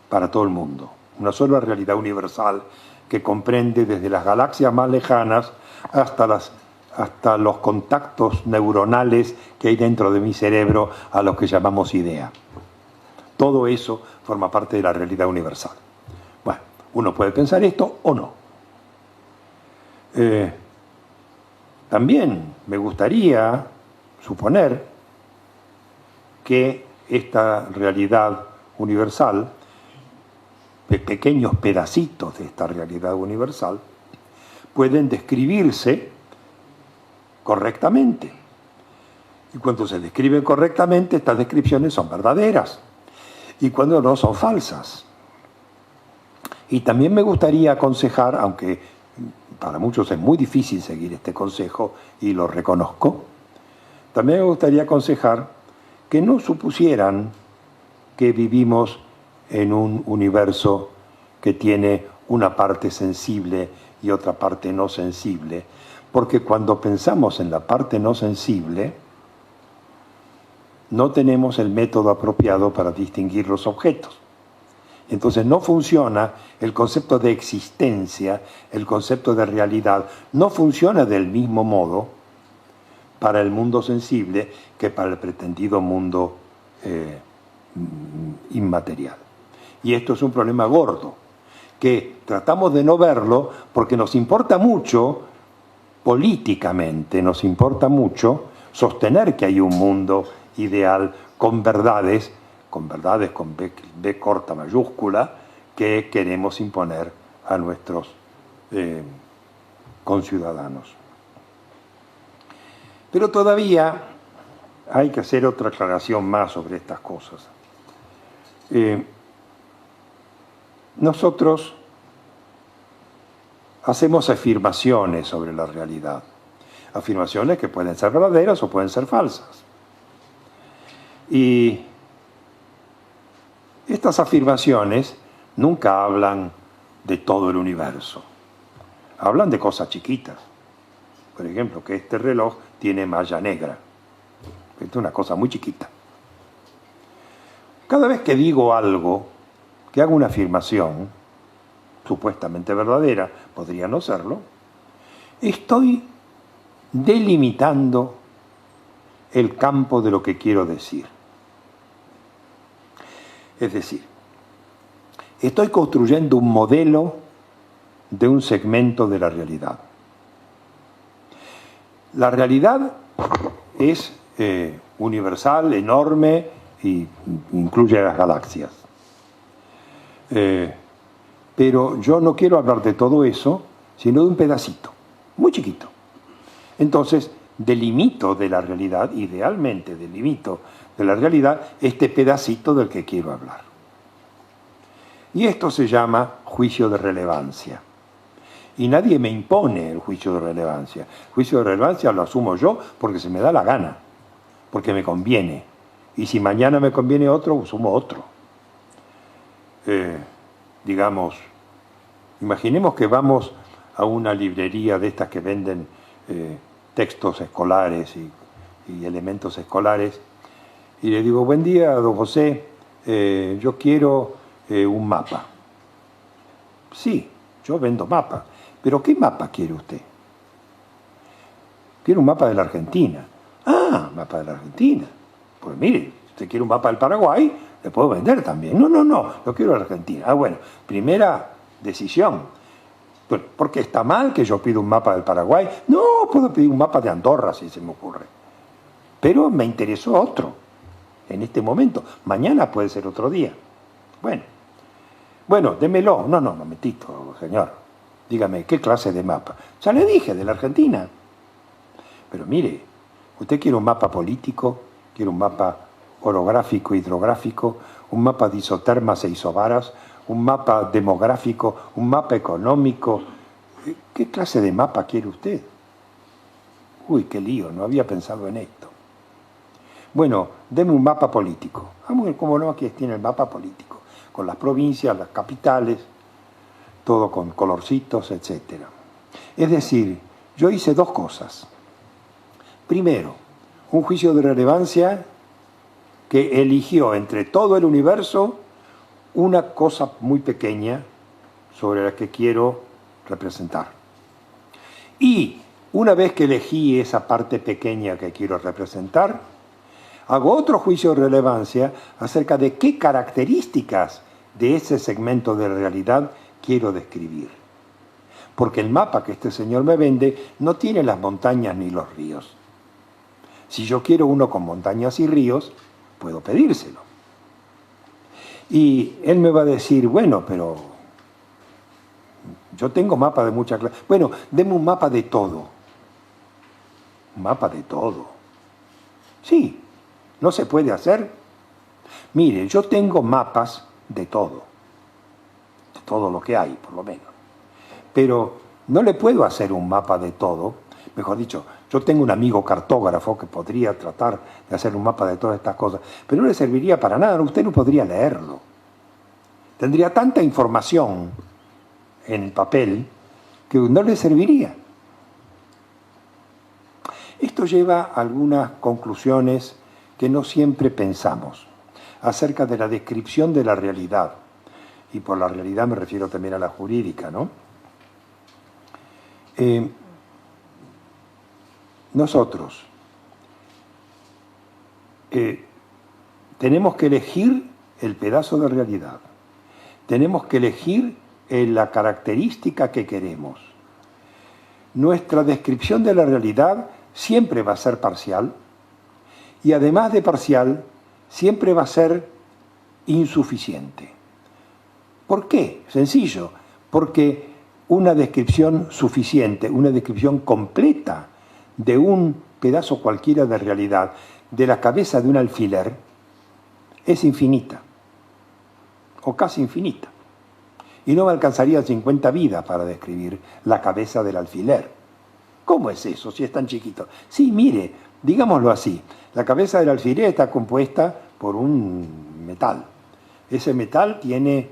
Speaker 3: para todo el mundo, una sola realidad universal que comprende desde las galaxias más lejanas hasta los contactos neuronales que hay dentro de mi cerebro, a los que llamamos idea. Todo eso forma parte de la realidad universal. Bueno, uno puede pensar esto o no. También me gustaría suponer que esta realidad universal, pequeños pedacitos de esta realidad universal, pueden describirse correctamente. Y cuando se describen correctamente, estas descripciones son verdaderas. Y cuando no, son falsas. Y también me gustaría aconsejar, aunque para muchos es muy difícil seguir este consejo, y lo reconozco, también me gustaría aconsejar que no supusieran que vivimos en un universo que tiene una parte sensible y otra parte no sensible, porque cuando pensamos en la parte no sensible, no tenemos el método apropiado para distinguir los objetos. Entonces no funciona el concepto de existencia, el concepto de realidad, no funciona del mismo modo para el mundo sensible que para el pretendido mundo inmaterial. Y esto es un problema gordo, que tratamos de no verlo porque nos importa mucho, políticamente nos importa mucho, sostener que hay un mundo ideal con verdades con B corta mayúscula, que queremos imponer a nuestros conciudadanos. Pero todavía hay que hacer otra aclaración más sobre estas cosas. Nosotros hacemos afirmaciones sobre la realidad, afirmaciones que pueden ser verdaderas o pueden ser falsas. Y estas afirmaciones nunca hablan de todo el universo, hablan de cosas chiquitas. Por ejemplo, que este reloj tiene malla negra. Esto es una cosa muy chiquita. Cada vez que digo algo, que hago una afirmación, supuestamente verdadera, podría no serlo, estoy delimitando el campo de lo que quiero decir. Es decir, estoy construyendo un modelo de un segmento de la realidad. La realidad es universal, enorme, e incluye las galaxias. Pero yo no quiero hablar de todo eso, sino de un pedacito, muy chiquito. Entonces, delimito de la realidad, idealmente delimito de la realidad, este pedacito del que quiero hablar. Y esto se llama juicio de relevancia. Y nadie me impone el juicio de relevancia. El juicio de relevancia lo asumo yo porque se me da la gana, porque me conviene. Y si mañana me conviene otro, asumo otro. Digamos, imaginemos que vamos a una librería de estas que venden textos escolares y elementos escolares, y le digo, buen día, don José, yo quiero un mapa. Sí, yo vendo mapas, pero ¿qué mapa quiere usted? Quiero un mapa de la Argentina. Ah, mapa de la Argentina. Pues mire, si usted quiere un mapa del Paraguay, le puedo vender también. No, lo quiero de la Argentina. Ah, bueno, primera decisión. ¿Por qué está mal que yo pida un mapa del Paraguay? No, puedo pedir un mapa de Andorra si se me ocurre. Pero me interesó otro en este momento. Mañana puede ser otro día. Bueno, démelo. No, momentito, señor. Dígame, ¿qué clase de mapa? Ya le dije, de la Argentina. Pero mire, usted quiere un mapa político, quiere un mapa orográfico, hidrográfico, un mapa de isotermas e isobaras, un mapa demográfico, un mapa económico. ¿Qué clase de mapa quiere usted? Uy, qué lío, no había pensado en esto. Bueno, deme un mapa político. Como no, aquí tiene el mapa político, con las provincias, las capitales, todo con colorcitos, etc. Es decir, yo hice dos cosas. Primero, un juicio de relevancia que eligió entre todo el universo una cosa muy pequeña sobre la que quiero representar. Y una vez que elegí esa parte pequeña que quiero representar, hago otro juicio de relevancia acerca de qué características de ese segmento de la realidad quiero describir. Porque el mapa que este señor me vende no tiene las montañas ni los ríos. Si yo quiero uno con montañas y ríos, puedo pedírselo. Y él me va a decir, bueno, pero yo tengo mapa de muchas clases. Bueno, deme un mapa de todo. Un mapa de todo. Sí, ¿no se puede hacer? Mire, yo tengo mapas de todo lo que hay, por lo menos. Pero no le puedo hacer un mapa de todo, mejor dicho, Yo tengo un amigo cartógrafo que podría tratar de hacer un mapa de todas estas cosas, pero no le serviría para nada, usted no podría leerlo. Tendría tanta información en el papel que no le serviría. Esto lleva a algunas conclusiones que no siempre pensamos acerca de la descripción de la realidad. Y por la realidad me refiero también a la jurídica, ¿no? Nosotros tenemos que elegir el pedazo de realidad, tenemos que elegir la característica que queremos. Nuestra descripción de la realidad siempre va a ser parcial y además de parcial, siempre va a ser insuficiente. ¿Por qué? Sencillo, porque una descripción suficiente, una descripción completa de un pedazo cualquiera de realidad, de la cabeza de un alfiler, es infinita, o casi infinita. Y no me alcanzaría 50 vidas para describir la cabeza del alfiler. ¿Cómo es eso, si es tan chiquito? Sí, mire, digámoslo así, la cabeza del alfiler está compuesta por un metal. Ese metal tiene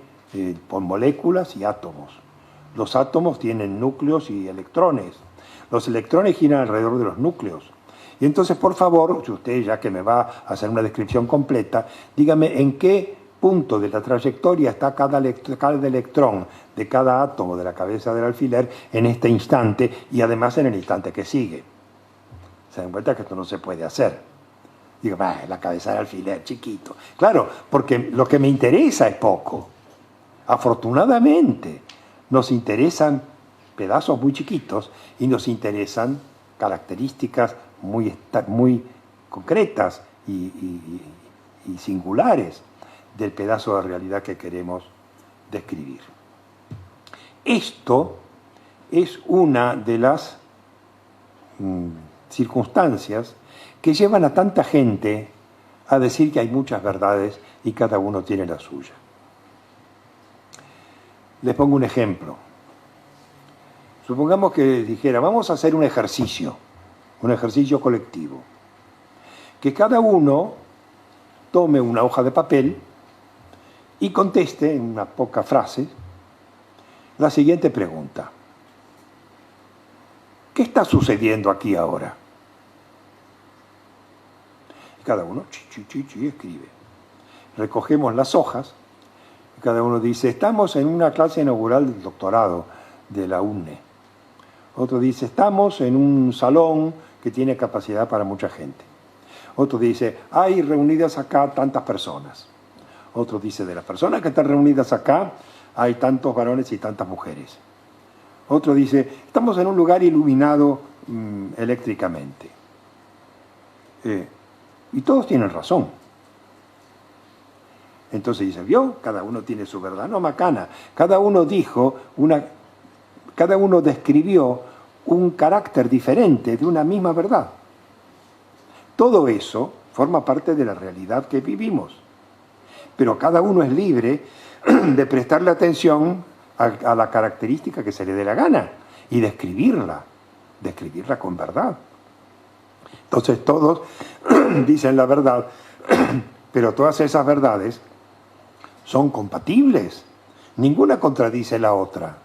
Speaker 3: por moléculas y átomos. Los átomos tienen núcleos y electrones. Los electrones giran alrededor de los núcleos. Y entonces, por favor, si usted, ya que me va a hacer una descripción completa, dígame en qué punto de la trayectoria está cada electrón de cada átomo de la cabeza del alfiler en este instante y además en el instante que sigue. Se dan cuenta que esto no se puede hacer. Digo, la cabeza del alfiler, chiquito. Claro, porque lo que me interesa es poco. Afortunadamente, nos interesan pedazos muy chiquitos y nos interesan características muy concretas y singulares del pedazo de realidad que queremos describir. Esto es una de las circunstancias que llevan a tanta gente a decir que hay muchas verdades y cada uno tiene la suya. Les pongo un ejemplo. Supongamos que dijera, vamos a hacer un ejercicio colectivo. Que cada uno tome una hoja de papel y conteste en una poca frase la siguiente pregunta. ¿Qué está sucediendo aquí ahora? Y cada uno escribe. Recogemos las hojas y cada uno dice, estamos en una clase inaugural del doctorado de la UNE. Otro dice, estamos en un salón que tiene capacidad para mucha gente. Otro dice, hay reunidas acá tantas personas. Otro dice, de las personas que están reunidas acá, hay tantos varones y tantas mujeres. Otro dice, estamos en un lugar iluminado eléctricamente. Y todos tienen razón. Entonces dice, ¿vio? Cada uno tiene su verdad. No, macana. Cada uno describió un carácter diferente de una misma verdad. Todo eso forma parte de la realidad que vivimos. Pero cada uno es libre de prestarle atención a la característica que se le dé la gana y describirla con verdad. Entonces todos dicen la verdad, pero todas esas verdades son compatibles. Ninguna contradice la otra.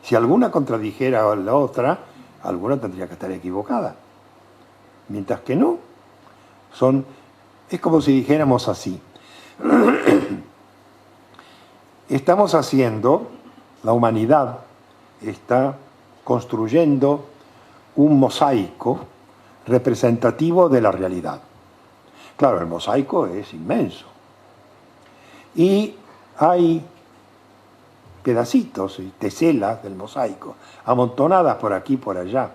Speaker 3: Si alguna contradijera a la otra, alguna tendría que estar equivocada. Mientras que no, es como si dijéramos así. Estamos haciendo, la humanidad está construyendo un mosaico representativo de la realidad. Claro, el mosaico es inmenso. Y hay pedacitos y teselas del mosaico, amontonadas por aquí y por allá.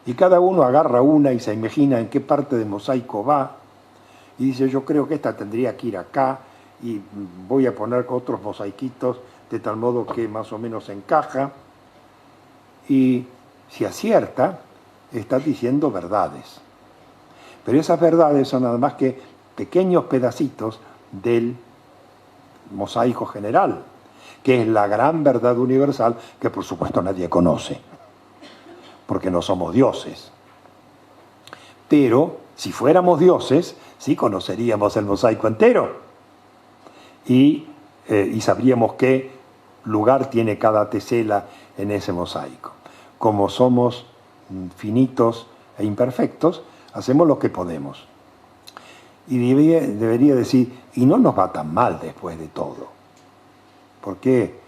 Speaker 3: Y cada uno agarra una y se imagina en qué parte del mosaico va. Y dice, yo creo que esta tendría que ir acá y voy a poner otros mosaiquitos de tal modo que más o menos encaja. Y si acierta, está diciendo verdades. Pero esas verdades son nada más que pequeños pedacitos del mosaico general, que es la gran verdad universal que por supuesto nadie conoce, porque no somos dioses. Pero si fuéramos dioses, sí conoceríamos el mosaico entero y sabríamos qué lugar tiene cada tesela en ese mosaico. Como somos finitos e imperfectos, hacemos lo que podemos. Y debería decir, y no nos va tan mal después de todo. Porque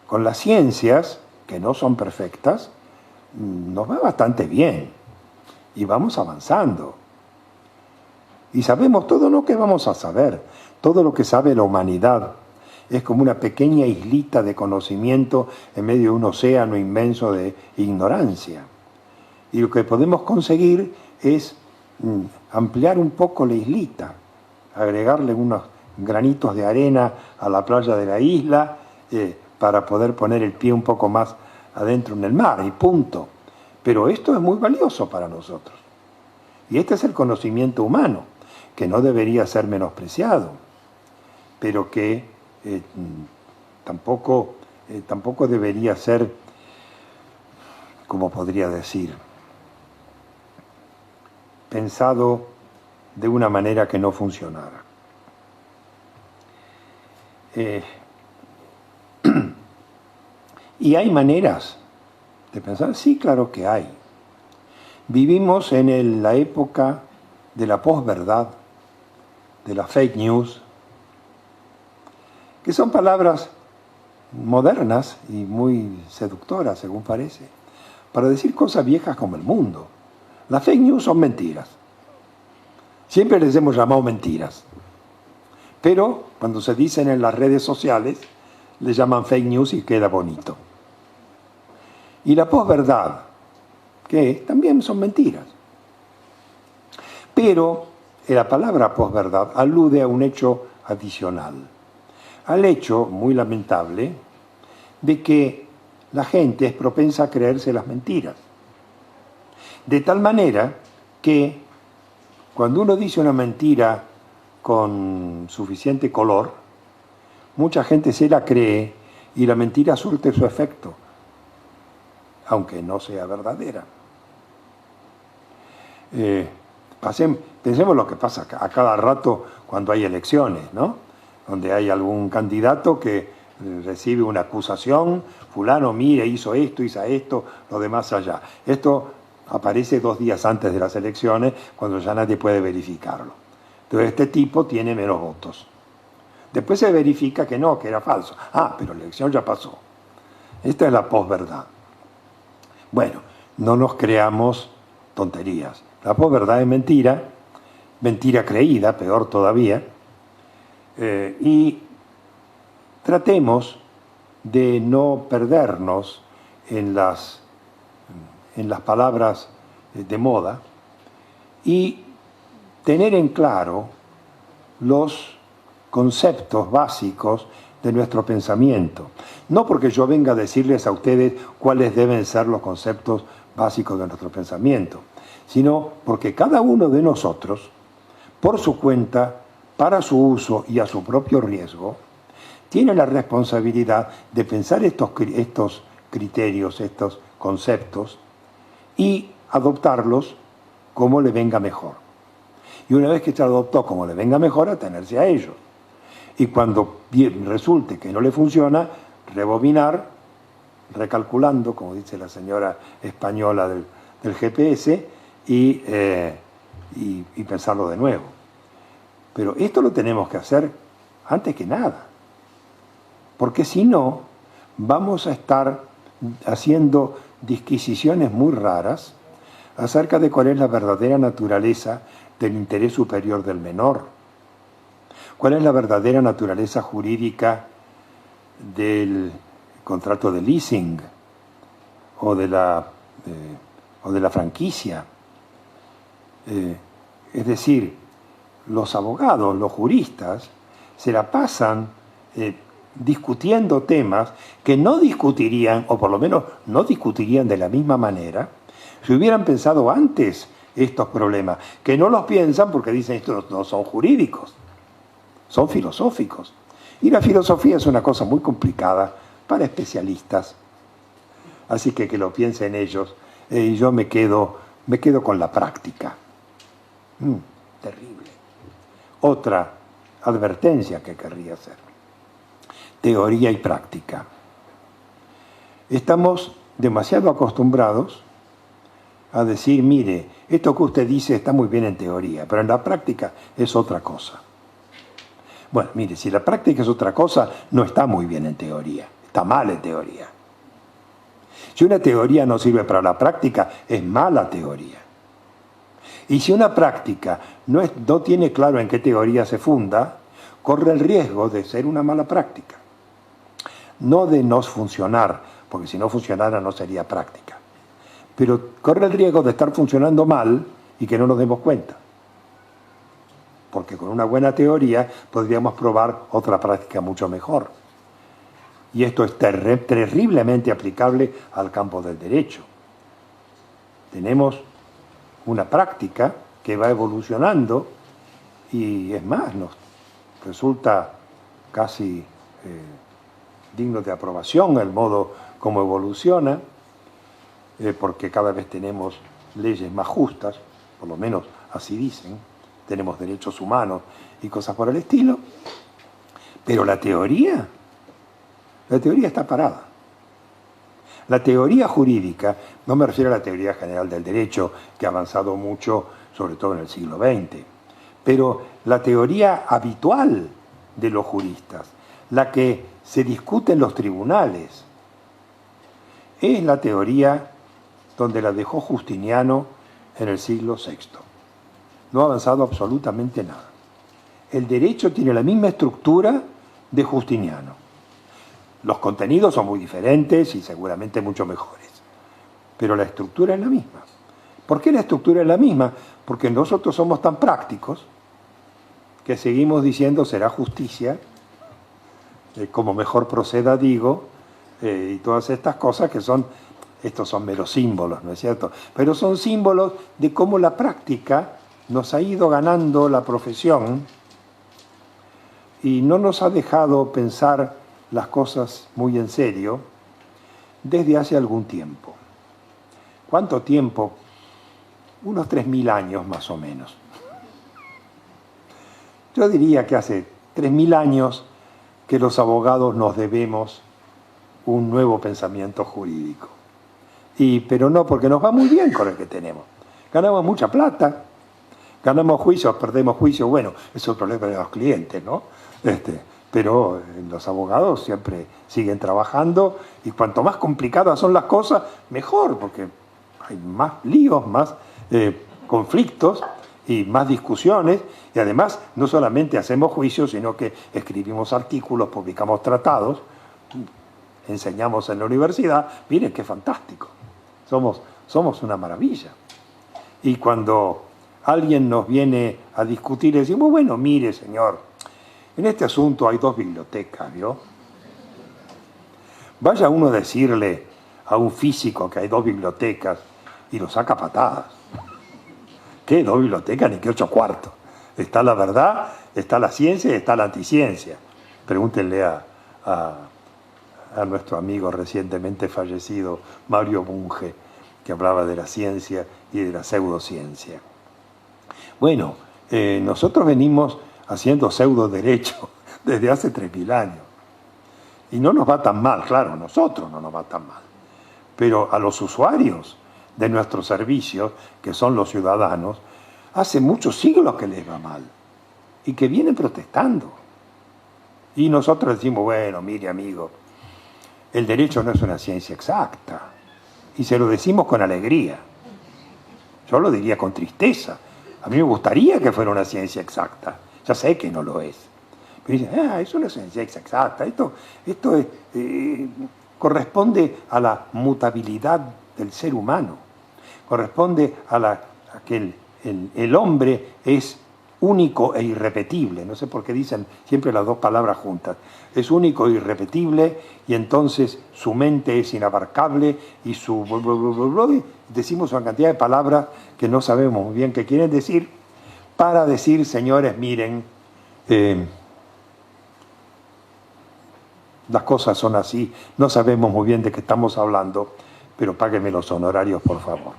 Speaker 3: con las ciencias, que no son perfectas, nos va bastante bien. Y vamos avanzando. Y sabemos todo lo que vamos a saber, todo lo que sabe la humanidad. Es como una pequeña islita de conocimiento en medio de un océano inmenso de ignorancia. Y lo que podemos conseguir es ampliar un poco la islita, agregarle unos granitos de arena a la playa de la isla para poder poner el pie un poco más adentro en el mar, y punto. Pero esto es muy valioso para nosotros. Y este es el conocimiento humano, que no debería ser menospreciado, pero que tampoco debería ser, como podría decir, pensado de una manera que no funcionara. ¿Y hay maneras de pensar? Sí, claro que hay. Vivimos en la época de la posverdad, de la fake news, que son palabras modernas y muy seductoras, según parece, para decir cosas viejas como el mundo. Las fake news son mentiras. Siempre les hemos llamado mentiras. Pero cuando se dicen en las redes sociales, les llaman fake news y queda bonito. Y la posverdad, que también son mentiras. Pero la palabra posverdad alude a un hecho adicional. Al hecho, muy lamentable, de que la gente es propensa a creerse las mentiras. De tal manera que cuando uno dice una mentira con suficiente color, mucha gente se la cree y la mentira surte su efecto, aunque no sea verdadera. Pensemos lo que pasa a cada rato cuando hay elecciones, ¿no? Donde hay algún candidato que recibe una acusación, fulano, mire, hizo esto, lo demás allá. Esto aparece 2 días antes de las elecciones, cuando ya nadie puede verificarlo. Entonces este tipo tiene menos votos. Después se verifica que no, que era falso. Ah, pero la elección ya pasó. Esta es la posverdad. Bueno, no nos creamos tonterías. La posverdad es mentira, mentira creída, peor todavía, y tratemos de no perdernos en las palabras de moda y tener en claro los conceptos básicos de nuestro pensamiento. No porque yo venga a decirles a ustedes cuáles deben ser los conceptos básicos de nuestro pensamiento, sino porque cada uno de nosotros, por su cuenta, para su uso y a su propio riesgo, tiene la responsabilidad de pensar estos criterios, estos conceptos, y adoptarlos como le venga mejor. Y una vez que se adoptó como le venga mejor, atenerse a ellos. Y cuando resulte que no le funciona, rebobinar, recalculando, como dice la señora española del GPS, y pensarlo de nuevo. Pero esto lo tenemos que hacer antes que nada. Porque si no, vamos a estar haciendo disquisiciones muy raras acerca de cuál es la verdadera naturaleza del interés superior del menor, cuál es la verdadera naturaleza jurídica del contrato de leasing o de la franquicia. Es decir, los abogados, los juristas, se la pasan discutiendo temas que no discutirían, o por lo menos no discutirían de la misma manera, si hubieran pensado antes estos problemas, que no los piensan porque dicen estos no son jurídicos, son filosóficos. Y la filosofía es una cosa muy complicada para especialistas. Así que lo piensen ellos, y yo me quedo con la práctica. Terrible. Otra advertencia que querría hacer. Teoría y práctica. Estamos demasiado acostumbrados a decir, mire, esto que usted dice está muy bien en teoría, pero en la práctica es otra cosa. Bueno, mire, si la práctica es otra cosa, no está muy bien en teoría, está mal en teoría. Si una teoría no sirve para la práctica, es mala teoría. Y si una práctica no tiene claro en qué teoría se funda, corre el riesgo de ser una mala práctica. No de no funcionar, porque si no funcionara no sería práctica. Pero corre el riesgo de estar funcionando mal y que no nos demos cuenta. Porque con una buena teoría podríamos probar otra práctica mucho mejor. Y esto es terriblemente aplicable al campo del derecho. Tenemos una práctica que va evolucionando y es más, nos resulta casi digno de aprobación el modo como evoluciona, porque cada vez tenemos leyes más justas, por lo menos así dicen, tenemos derechos humanos y cosas por el estilo, pero la teoría está parada. La teoría jurídica, no me refiero a la teoría general del derecho, que ha avanzado mucho, sobre todo en el siglo XX, pero la teoría habitual de los juristas, la que se discute en los tribunales, es la teoría donde la dejó Justiniano en el siglo VI. No ha avanzado absolutamente nada. El derecho tiene la misma estructura de Justiniano. Los contenidos son muy diferentes y seguramente mucho mejores, pero la estructura es la misma. ¿Por qué la estructura es la misma? Porque nosotros somos tan prácticos que seguimos diciendo será justicia, como mejor proceda digo, y todas estas cosas que son, estos son meros símbolos, ¿no es cierto? Pero son símbolos de cómo la práctica nos ha ido ganando la profesión y no nos ha dejado pensar las cosas muy en serio desde hace algún tiempo. ¿Cuánto tiempo? Unos 3.000 años más o menos. Yo diría que hace 3.000 años que los abogados nos debemos un nuevo pensamiento jurídico. Pero no porque nos va muy bien con el que tenemos. Ganamos mucha plata, ganamos juicios, perdemos juicios, bueno, eso es el problema de los clientes, ¿no? Pero los abogados siempre siguen trabajando y cuanto más complicadas son las cosas, mejor, porque hay más líos, más conflictos y más discusiones, y además no solamente hacemos juicios, sino que escribimos artículos, publicamos tratados, enseñamos en la universidad. Miren qué fantástico, somos una maravilla. Y cuando alguien nos viene a discutir, decimos, bueno, mire señor, en este asunto hay 2 bibliotecas, ¿vio? Vaya uno a decirle a un físico que hay 2 bibliotecas y lo saca a patadas. ¿Qué? 2 bibliotecas ni que 8 cuartos. Está la verdad, está la ciencia y está la anticiencia. Pregúntenle a nuestro amigo recientemente fallecido, Mario Bunge, que hablaba de la ciencia y de la pseudociencia. Bueno, nosotros venimos haciendo pseudo-derecho desde hace 3.000 años. Y no nos va tan mal, claro, a nosotros no nos va tan mal. Pero a los usuarios de nuestros servicios, que son los ciudadanos, hace muchos siglos que les va mal. Y que vienen protestando. Y nosotros decimos, bueno, mire amigo, el derecho no es una ciencia exacta. Y se lo decimos con alegría. Yo lo diría con tristeza. A mí me gustaría que fuera una ciencia exacta. Ya sé que no lo es. Pero dicen, es una ciencia exacta. Esto corresponde a la mutabilidad del ser humano. Corresponde a que el hombre es único e irrepetible. No sé por qué dicen siempre las 2 palabras juntas. Es único e irrepetible y entonces su mente es inabarcable y decimos una cantidad de palabras que no sabemos muy bien qué quieren decir para decir, señores, miren, las cosas son así, no sabemos muy bien de qué estamos hablando, pero páguenme los honorarios, por favor.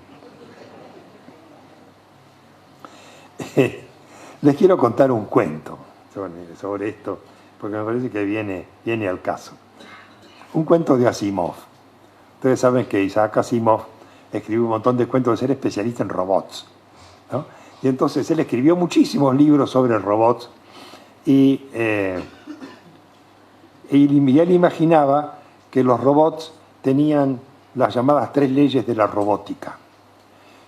Speaker 3: Les quiero contar un cuento sobre esto, porque me parece que viene al caso. Un cuento de Asimov. Ustedes saben que Isaac Asimov escribió un montón de cuentos de ser especialista en robots, ¿no? Y entonces él escribió muchísimos libros sobre robots y él imaginaba que los robots tenían las llamadas 3 leyes de la robótica,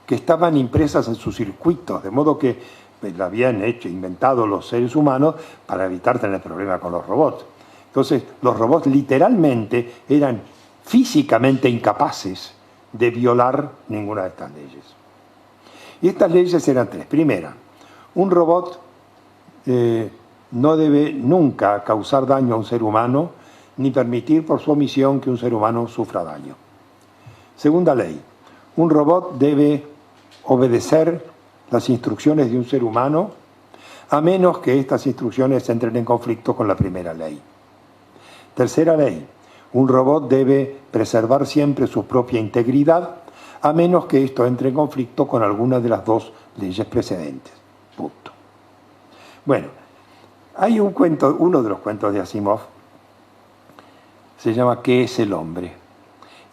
Speaker 3: que estaban impresas en sus circuitos, de modo que la habían inventado los seres humanos para evitar tener problemas con los robots. Entonces, los robots literalmente eran físicamente incapaces de violar ninguna de estas leyes. Y estas leyes eran 3. Primera, un robot no debe nunca causar daño a un ser humano, ni permitir por su omisión que un ser humano sufra daño. Segunda ley, un robot debe obedecer las instrucciones de un ser humano, a menos que estas instrucciones entren en conflicto con la primera ley. Tercera ley, un robot debe preservar siempre su propia integridad, a menos que esto entre en conflicto con alguna de las 2 leyes precedentes. Punto. Bueno, hay un cuento, uno de los cuentos de Asimov, se llama ¿Qué es el hombre?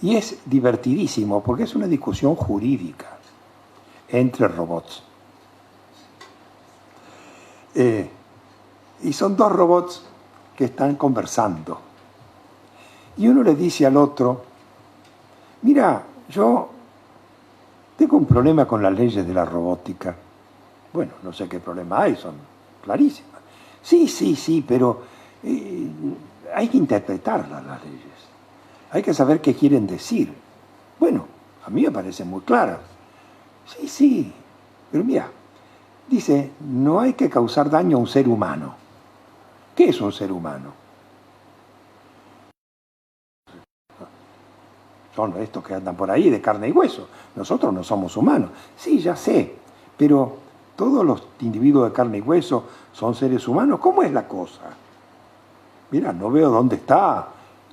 Speaker 3: Y es divertidísimo porque es una discusión jurídica entre robots. Y son 2 robots que están conversando. Y uno le dice al otro, mira, yo tengo un problema con las leyes de la robótica. Bueno, no sé qué problema hay, son clarísimas. Sí, pero hay que interpretarlas las leyes. Hay que saber qué quieren decir. Bueno, a mí me parecen muy claras. Sí, pero mira, dice, no hay que causar daño a un ser humano. ¿Qué es un ser humano? Son estos que andan por ahí de carne y hueso. Nosotros no somos humanos. Sí, ya sé, pero todos los individuos de carne y hueso son seres humanos. ¿Cómo es la cosa? Mira, no veo dónde está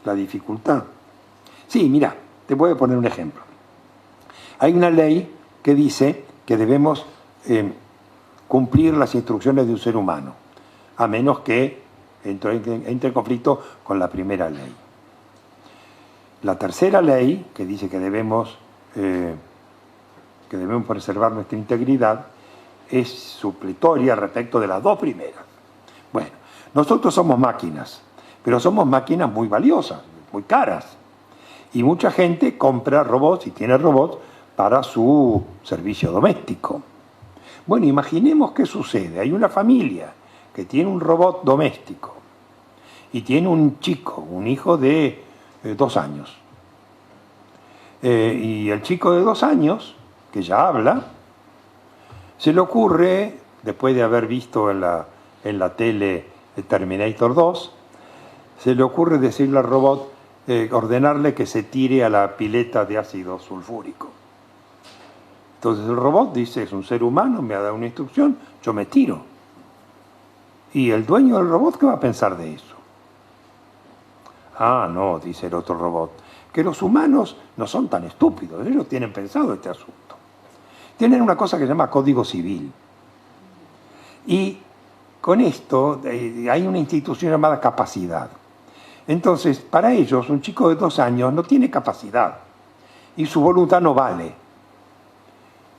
Speaker 3: la dificultad. Sí, mira, te voy a poner un ejemplo. Hay una ley que dice que debemos cumplir las instrucciones de un ser humano, a menos que entre en conflicto con la primera ley. La tercera ley, que dice que debemos preservar nuestra integridad, es supletoria respecto de las 2 primeras. Bueno, nosotros somos máquinas, pero somos máquinas muy valiosas, muy caras. Y mucha gente compra robots y tiene robots para su servicio doméstico. Bueno, imaginemos qué sucede. Hay una familia que tiene un robot doméstico y tiene un chico, un hijo de 2 años. Y el chico de 2 años, que ya habla, se le ocurre, después de haber visto en la tele el Terminator 2, se le ocurre decirle al robot, ordenarle que se tire a la pileta de ácido sulfúrico. Entonces el robot dice, es un ser humano, me ha dado una instrucción, yo me tiro. ¿Y el dueño del robot qué va a pensar de eso? Ah, no, dice el otro robot, que los humanos no son tan estúpidos, ellos tienen pensado este asunto. Tienen una cosa que se llama Código Civil. Y con esto hay una institución llamada capacidad. Entonces, para ellos, un chico de 2 años no tiene capacidad y su voluntad no vale.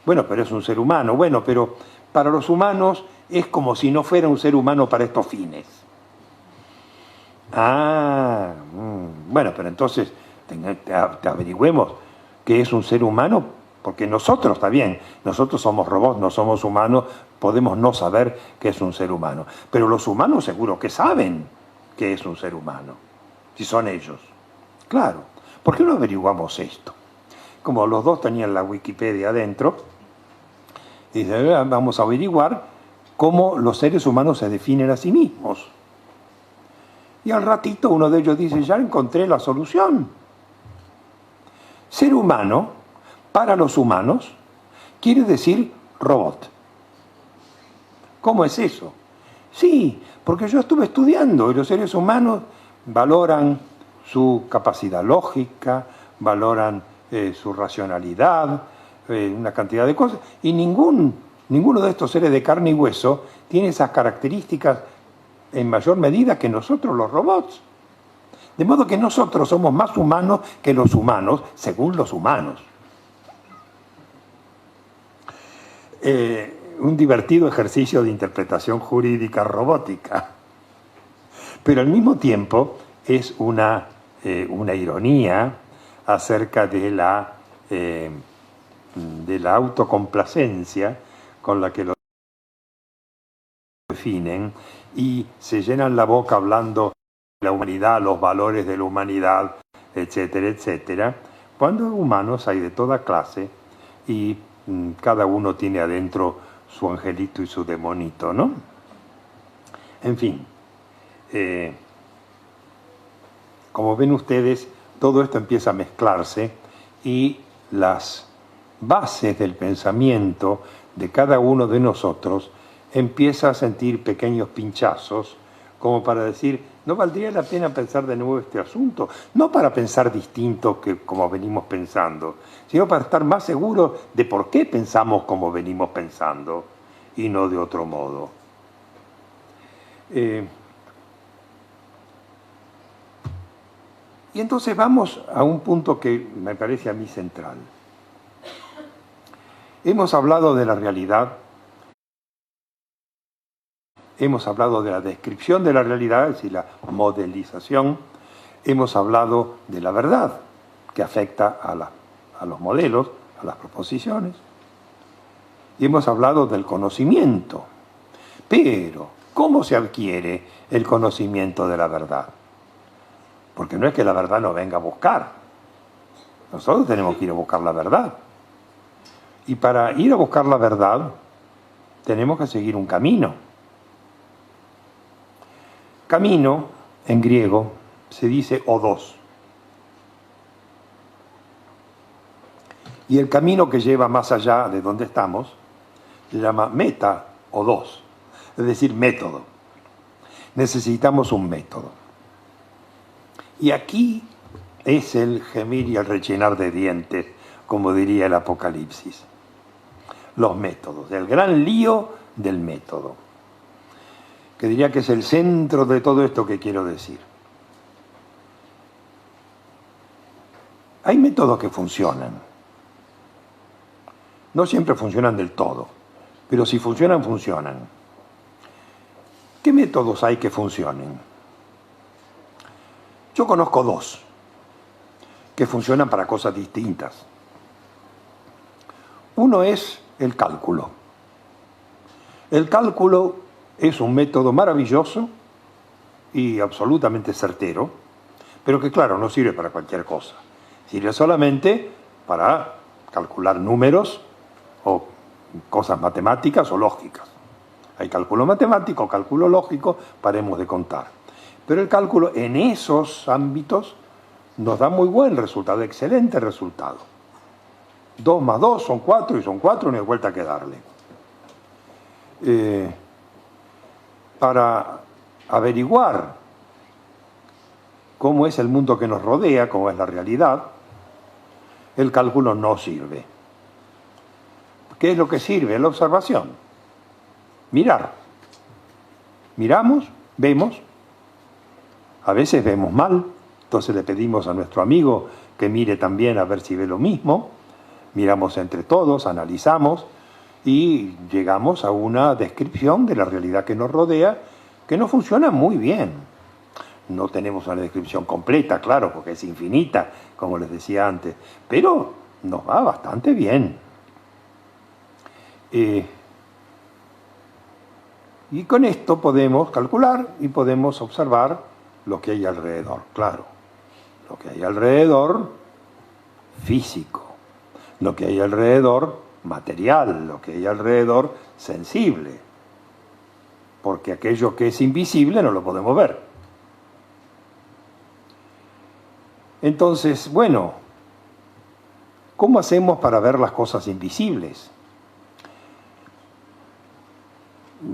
Speaker 3: Bueno, pero es un ser humano. Bueno, pero para los humanos es como si no fuera un ser humano para estos fines. Bueno, pero entonces te averigüemos qué es un ser humano, porque nosotros, está bien, nosotros somos robots, no somos humanos, podemos no saber qué es un ser humano. Pero los humanos seguro que saben qué es un ser humano, si son ellos. Claro, ¿por qué no averiguamos esto? Como los 2 tenían la Wikipedia adentro, dice, vamos a averiguar cómo los seres humanos se definen a sí mismos. Y al ratito uno de ellos dice, ya encontré la solución. Ser humano, para los humanos, quiere decir robot. ¿Cómo es eso? Sí, porque yo estuve estudiando y los seres humanos valoran su capacidad lógica, valoran su racionalidad, una cantidad de cosas, y ningún Ninguno de estos seres de carne y hueso tiene esas características en mayor medida que nosotros los robots. De modo que nosotros somos más humanos que los humanos, según los humanos. Un divertido ejercicio de interpretación jurídica robótica. Pero al mismo tiempo es una ironía acerca de la autocomplacencia con la que lo definen y se llenan la boca hablando de la humanidad, los valores de la humanidad, etcétera, etcétera, cuando humanos hay de toda clase y cada uno tiene adentro su angelito y su demonito, ¿no? En fin, como ven ustedes, todo esto empieza a mezclarse y las bases del pensamiento de cada uno de nosotros empieza a sentir pequeños pinchazos como para decir, ¿no valdría la pena pensar de nuevo este asunto? No para pensar distinto que como venimos pensando, sino para estar más seguros de por qué pensamos como venimos pensando y no de otro modo. Y entonces vamos a un punto que me parece a mí central. Hemos hablado de la realidad, hemos hablado de la descripción de la realidad, es decir, la modelización, hemos hablado de la verdad, que afecta a los modelos, a las proposiciones, y hemos hablado del conocimiento. Pero, ¿cómo se adquiere el conocimiento de la verdad? Porque no es que la verdad nos venga a buscar. Nosotros tenemos que ir a buscar la verdad. Y para ir a buscar la verdad, tenemos que seguir un camino. Camino, en griego, se dice odos. Y el camino que lleva más allá de donde estamos, se llama meta odos, es decir, método. Necesitamos un método. Y aquí es el gemir y el rechinar de dientes, como diría el Apocalipsis. Los métodos, el gran lío del método, que diría que es el centro de todo esto que quiero decir. Hay métodos que funcionan. No siempre funcionan del todo, pero si funcionan, funcionan. ¿Qué métodos hay que funcionen? Yo conozco dos que funcionan para cosas distintas. Uno es el cálculo. El cálculo es un método maravilloso y absolutamente certero, pero que claro, no sirve para cualquier cosa. Sirve solamente para calcular números o cosas matemáticas o lógicas. Hay cálculo matemático, cálculo lógico, paremos de contar. Pero el cálculo en esos ámbitos nos da muy buen resultado, excelente resultado. 2 más 2 son 4 y son 4, no hay vuelta que darle. Para averiguar cómo es el mundo que nos rodea, cómo es la realidad, el cálculo no sirve. ¿Qué es lo que sirve? La observación. Mirar. Miramos, vemos. A veces vemos mal, entonces le pedimos a nuestro amigo que mire también a ver si ve lo mismo. Miramos entre todos, analizamos y llegamos a una descripción de la realidad que nos rodea que no funciona muy bien. No tenemos una descripción completa, claro, porque es infinita, como les decía antes, pero nos va bastante bien. Y con esto podemos calcular y podemos observar lo que hay alrededor, claro. Lo que hay alrededor físico, lo que hay alrededor material, lo que hay alrededor sensible. Porque aquello que es invisible no lo podemos ver. Entonces, bueno, ¿cómo hacemos para ver las cosas invisibles?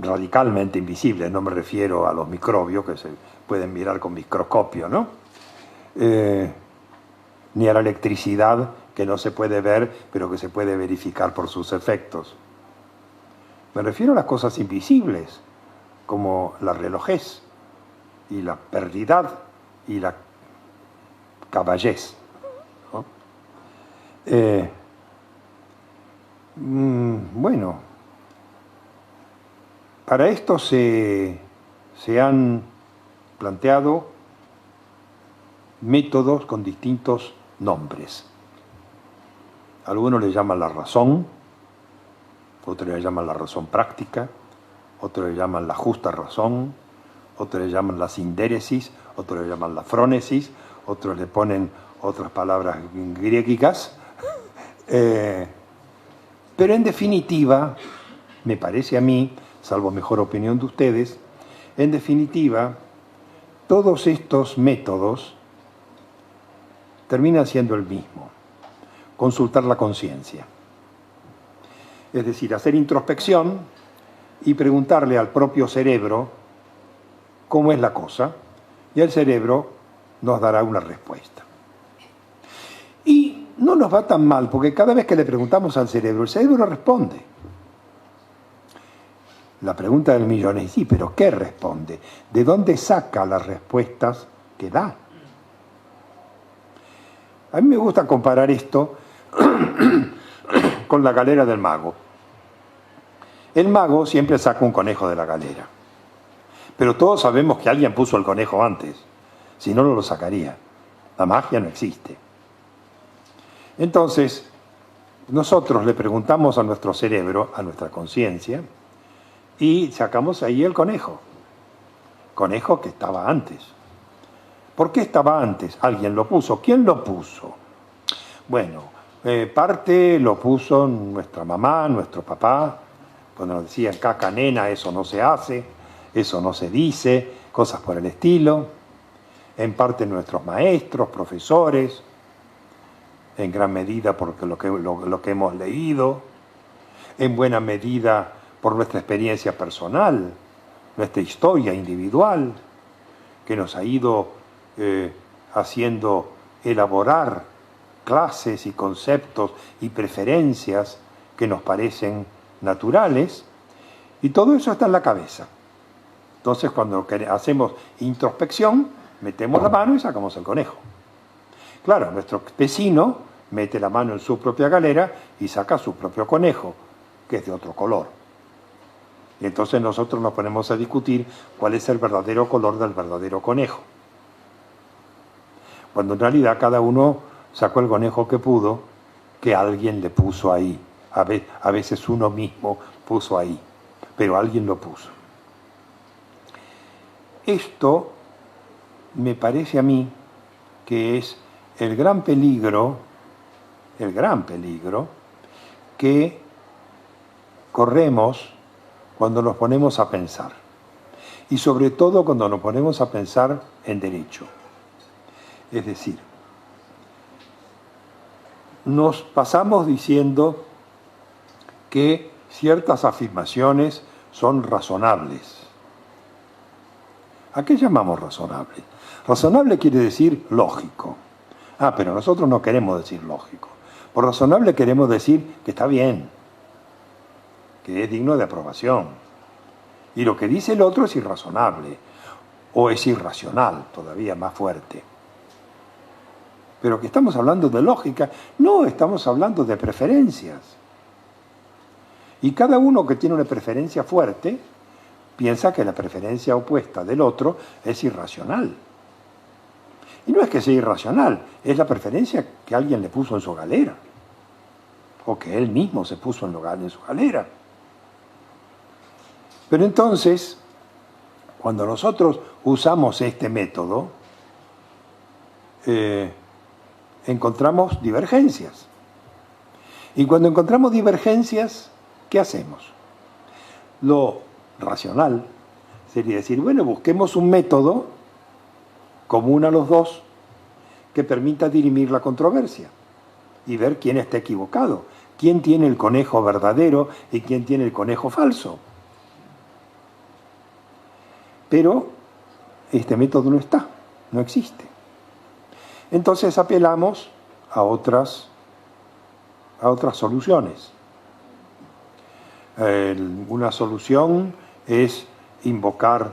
Speaker 3: Radicalmente invisibles, no me refiero a los microbios que se pueden mirar con microscopio, ¿no? Ni a la electricidad que no se puede ver, pero que se puede verificar por sus efectos. Me refiero a las cosas invisibles, como la relojez, y la perdidad, y la caballez, ¿no? Bueno, para esto se han planteado métodos con distintos nombres. Algunos le llaman la razón, otros le llaman la razón práctica, otros le llaman la justa razón, otros le llaman la sindéresis, otros le llaman la frónesis, otros le ponen otras palabras griegicas. Pero en definitiva, me parece a mí, salvo mejor opinión de ustedes, en definitiva, todos estos métodos terminan siendo el mismo: consultar la conciencia. Es decir, hacer introspección y preguntarle al propio cerebro cómo es la cosa, y el cerebro nos dará una respuesta. Y no nos va tan mal, porque cada vez que le preguntamos al cerebro, el cerebro responde. La pregunta del millón es, sí, pero ¿qué responde? ¿De dónde saca las respuestas que da? A mí me gusta comparar esto con la galera del mago. El mago siempre saca un conejo de la galera, pero todos sabemos que alguien puso el conejo antes, si no, no lo sacaría. La magia no existe. Entonces, nosotros le preguntamos a nuestro cerebro, a nuestra conciencia, y sacamos ahí el conejo que estaba antes. ¿Por qué estaba antes? Alguien lo puso. ¿Quién lo puso? Bueno, parte lo puso nuestra mamá, nuestro papá, cuando nos decían, caca nena, eso no se hace, eso no se dice, cosas por el estilo. En parte nuestros maestros, profesores, en gran medida por lo que hemos leído, en buena medida por nuestra experiencia personal, nuestra historia individual, que nos ha ido haciendo elaborar clases y conceptos y preferencias que nos parecen naturales, y todo eso está en la cabeza. Entonces, cuando hacemos introspección, metemos la mano y sacamos el conejo. Claro, nuestro vecino mete la mano en su propia galera y saca su propio conejo, que es de otro color. Y entonces nosotros nos ponemos a discutir cuál es el verdadero color del verdadero conejo. Cuando en realidad cada uno sacó el conejo que pudo, que alguien le puso ahí. A veces uno mismo puso ahí, pero alguien lo puso. Esto me parece a mí que es el gran peligro que corremos cuando nos ponemos a pensar. Y sobre todo cuando nos ponemos a pensar en derecho. Es decir, nos pasamos diciendo que ciertas afirmaciones son razonables. ¿A qué llamamos razonable? Razonable quiere decir lógico. Pero nosotros no queremos decir lógico. Por razonable queremos decir que está bien, que es digno de aprobación. Y lo que dice el otro es irrazonable, o es irracional, todavía más fuerte. Pero que estamos hablando de lógica, no, estamos hablando de preferencias. Y cada uno que tiene una preferencia fuerte piensa que la preferencia opuesta del otro es irracional. Y no es que sea irracional, es la preferencia que alguien le puso en su galera, o que él mismo se puso en su galera. Pero entonces, cuando nosotros usamos este método, encontramos divergencias. Y cuando encontramos divergencias, ¿qué hacemos? Lo racional sería decir, bueno, busquemos un método común a los dos que permita dirimir la controversia y ver quién está equivocado, quién tiene el conejo verdadero y quién tiene el conejo falso. Pero este método no existe. Entonces apelamos a otras soluciones. Una solución es invocar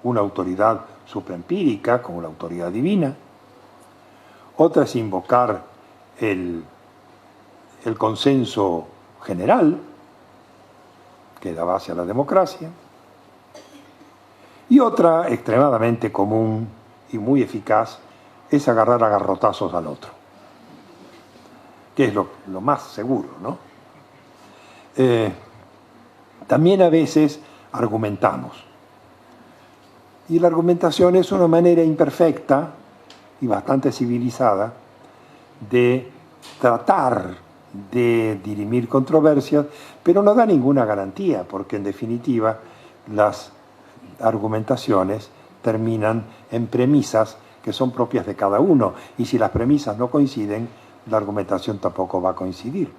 Speaker 3: una autoridad supraempírica, como la autoridad divina. Otra es invocar el consenso general, que da base a la democracia. Y otra, extremadamente común y muy eficaz, es agarrar a garrotazos al otro, que es lo más seguro, ¿no? También a veces argumentamos. Y la argumentación es una manera imperfecta y bastante civilizada de tratar de dirimir controversias, pero no da ninguna garantía, porque en definitiva las argumentaciones terminan en premisas que son propias de cada uno, y si las premisas no coinciden, la argumentación tampoco va a coincidir.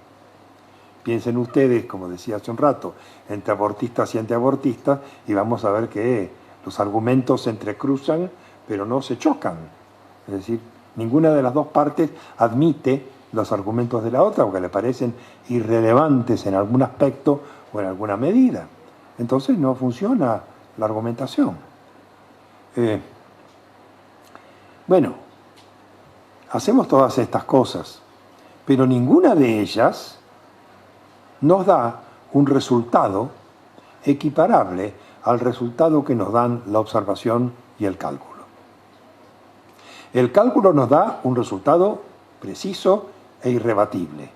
Speaker 3: Piensen ustedes, como decía hace un rato, entre abortistas y antiabortistas, y vamos a ver que los argumentos se entrecruzan, pero no se chocan. Es decir, ninguna de las dos partes admite los argumentos de la otra porque le parecen irrelevantes en algún aspecto o en alguna medida. Entonces no funciona la argumentación. Bueno, hacemos todas estas cosas, pero ninguna de ellas nos da un resultado equiparable al resultado que nos dan la observación y el cálculo. El cálculo nos da un resultado preciso e irrebatible,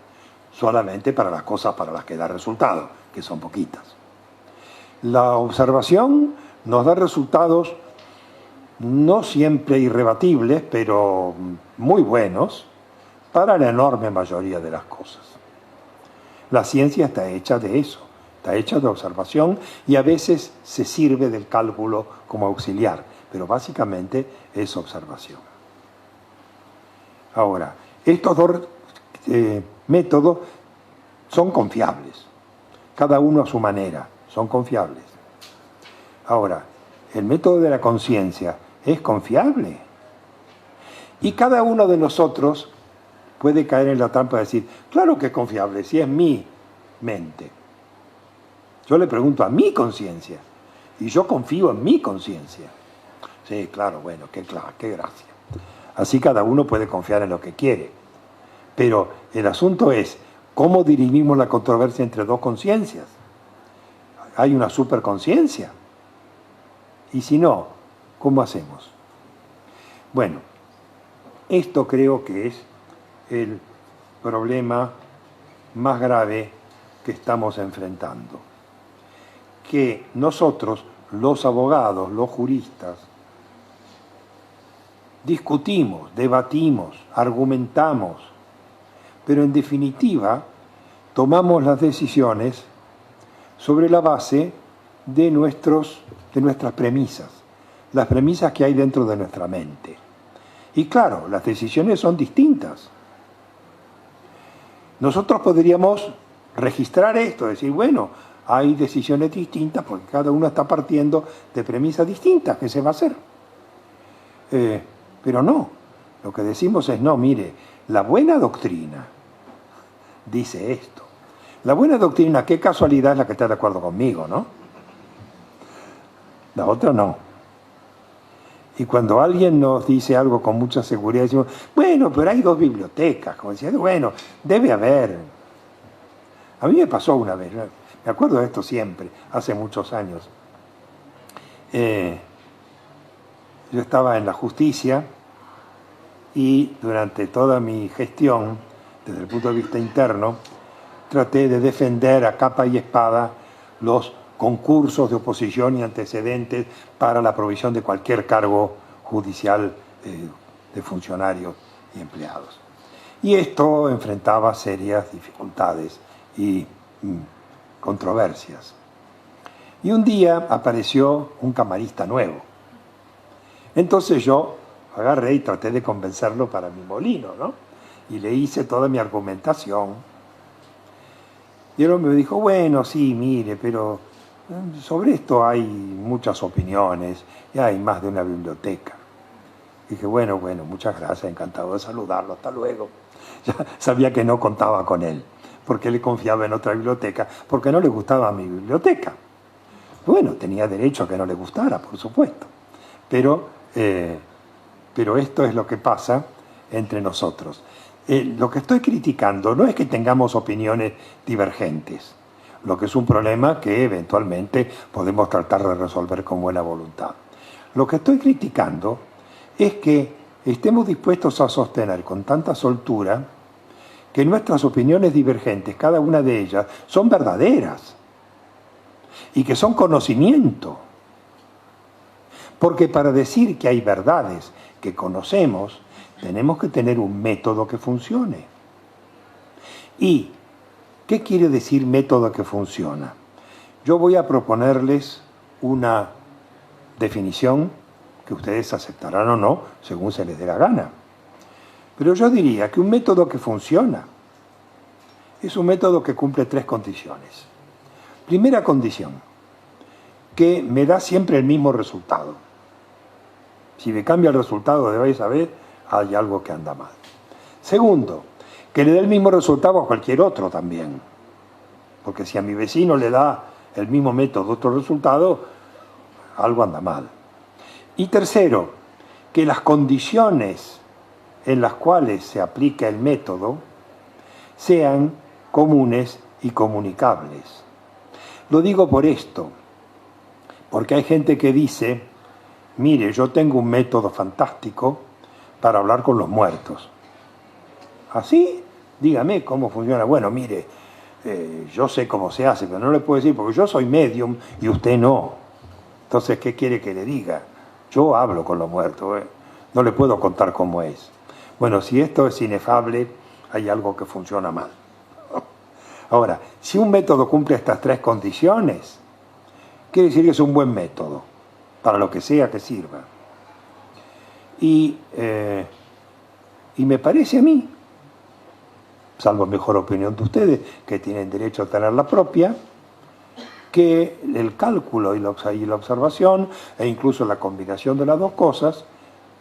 Speaker 3: solamente para las cosas para las que da resultado, que son poquitas. La observación nos da resultados no siempre irrebatibles, pero muy buenos para la enorme mayoría de las cosas. La ciencia está hecha de eso, está hecha de observación y a veces se sirve del cálculo como auxiliar, pero básicamente es observación. Ahora, estos dos métodos son confiables, cada uno a su manera, son confiables. Ahora, el método de la conciencia es confiable. Y cada uno de nosotros puede caer en la trampa de decir, claro que es confiable, si es mi mente. Yo le pregunto a mi conciencia, y yo confío en mi conciencia. Sí, claro, bueno, qué gracia. Así cada uno puede confiar en lo que quiere. Pero el asunto es, ¿cómo dirimimos la controversia entre dos conciencias? ¿Hay una superconciencia? Y si no, ¿cómo hacemos? Bueno, esto creo que es el problema más grave que estamos enfrentando. Que nosotros, los abogados, los juristas, discutimos, debatimos, argumentamos, pero en definitiva tomamos las decisiones sobre la base de nuestras premisas, las premisas que hay dentro de nuestra mente. Y claro, las decisiones son distintas. Nosotros podríamos registrar esto, decir, bueno, hay decisiones distintas porque cada uno está partiendo de premisas distintas, ¿qué se va a hacer? Pero no, lo que decimos es, no, mire, la buena doctrina dice esto. La buena doctrina, qué casualidad es la que está de acuerdo conmigo, ¿no? La otra no. Y cuando alguien nos dice algo con mucha seguridad, decimos, bueno, pero hay dos bibliotecas, como decía, bueno, debe haber. A mí me pasó una vez, me acuerdo de esto siempre, hace muchos años. Yo estaba en la justicia y durante toda mi gestión, desde el punto de vista interno, traté de defender a capa y espada los concursos de oposición y antecedentes para la provisión de cualquier cargo judicial de funcionarios y empleados. Y esto enfrentaba serias dificultades y controversias. Y un día apareció un camarista nuevo. Entonces yo agarré y traté de convencerlo para mi molino, ¿no? Y le hice toda mi argumentación. Y él me dijo, bueno, sí, mire, pero sobre esto hay muchas opiniones y hay más de una biblioteca. Dije, bueno, muchas gracias, encantado de saludarlo, hasta luego. Ya sabía que no contaba con él, porque le confiaba en otra biblioteca, porque no le gustaba mi biblioteca. Bueno, tenía derecho a que no le gustara, por supuesto. Pero esto es lo que pasa entre nosotros. Lo que estoy criticando no es que tengamos opiniones divergentes, lo que es un problema que eventualmente podemos tratar de resolver con buena voluntad. Lo que estoy criticando es que estemos dispuestos a sostener con tanta soltura que nuestras opiniones divergentes, cada una de ellas, son verdaderas y que son conocimiento. Porque para decir que hay verdades que conocemos, tenemos que tener un método que funcione. ¿Y qué quiere decir método que funciona? Yo voy a proponerles una definición que ustedes aceptarán o no, según se les dé la gana. Pero yo diría que un método que funciona es un método que cumple 3 condiciones. Primera condición, que me da siempre el mismo resultado. Si me cambia el resultado de hoy, saber, hay algo que anda mal. Segundo, que le dé el mismo resultado a cualquier otro también. Porque si a mi vecino le da el mismo método otro resultado, algo anda mal. Y tercero, que las condiciones en las cuales se aplica el método sean comunes y comunicables. Lo digo por esto, porque hay gente que dice, mire, yo tengo un método fantástico para hablar con los muertos. ¿Así? Dígame cómo funciona. Bueno, mire, yo sé cómo se hace, pero no le puedo decir porque yo soy medium y usted no. Entonces, ¿qué quiere que le diga? Yo hablo con los muertos, no le puedo contar cómo es. Bueno, si esto es inefable, hay algo que funciona mal. Ahora, si un método cumple estas 3 condiciones, quiere decir que es un buen método, para lo que sea que sirva. Y me parece a mí, salvo mejor opinión de ustedes, que tienen derecho a tener la propia, que el cálculo y la observación, e incluso la combinación de las 2 cosas,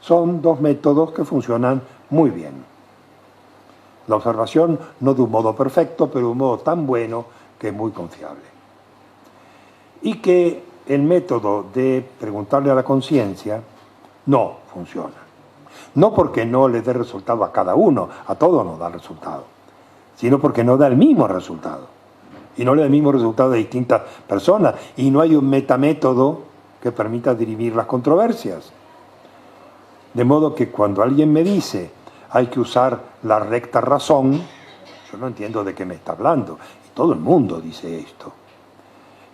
Speaker 3: son 2 métodos que funcionan muy bien. La observación no de un modo perfecto, pero de un modo tan bueno que es muy confiable. Y que el método de preguntarle a la conciencia no funciona. No porque no le dé resultado a cada uno, a todos nos da resultado, sino porque no da el mismo resultado. Y no le da el mismo resultado a distintas personas. Y no hay un metamétodo que permita dirimir las controversias. De modo que cuando alguien me dice hay que usar la recta razón, yo no entiendo de qué me está hablando. Y todo el mundo dice esto.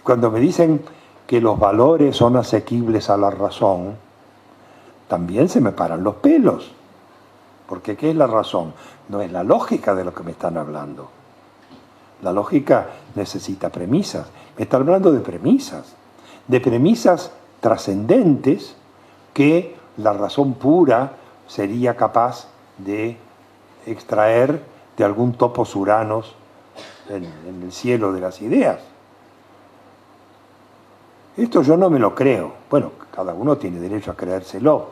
Speaker 3: Cuando me dicen que los valores son asequibles a la razón, también se me paran los pelos. Porque ¿qué es la razón? No es la lógica de lo que me están hablando. La lógica necesita premisas. Me están hablando de premisas trascendentes que la razón pura sería capaz de extraer de algún topos uranos en el cielo de las ideas. Esto yo no me lo creo. Bueno, cada uno tiene derecho a creérselo.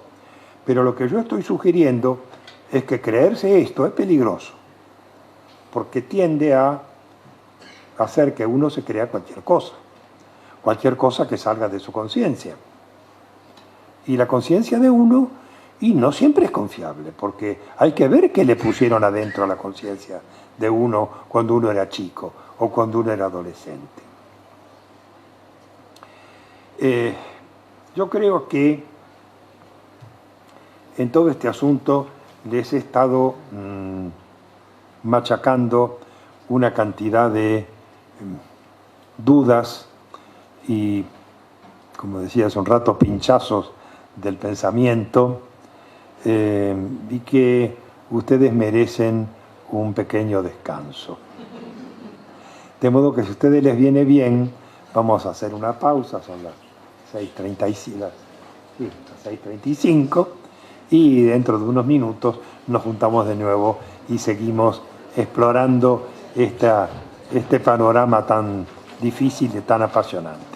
Speaker 3: Pero lo que yo estoy sugiriendo es que creerse esto es peligroso. Porque tiende a hacer que uno se crea cualquier cosa que salga de su conciencia. Y la conciencia de uno, y no siempre es confiable, porque hay que ver qué le pusieron adentro a la conciencia de uno cuando uno era chico o cuando uno era adolescente. Yo creo que en todo este asunto les he estado machacando una cantidad de dudas y, como decía hace un rato, pinchazos del pensamiento, y que ustedes merecen un pequeño descanso. De modo que si a ustedes les viene bien, vamos a hacer una pausa, son las 6:35, y dentro de unos minutos nos juntamos de nuevo y seguimos explorando este panorama tan difícil y tan apasionante.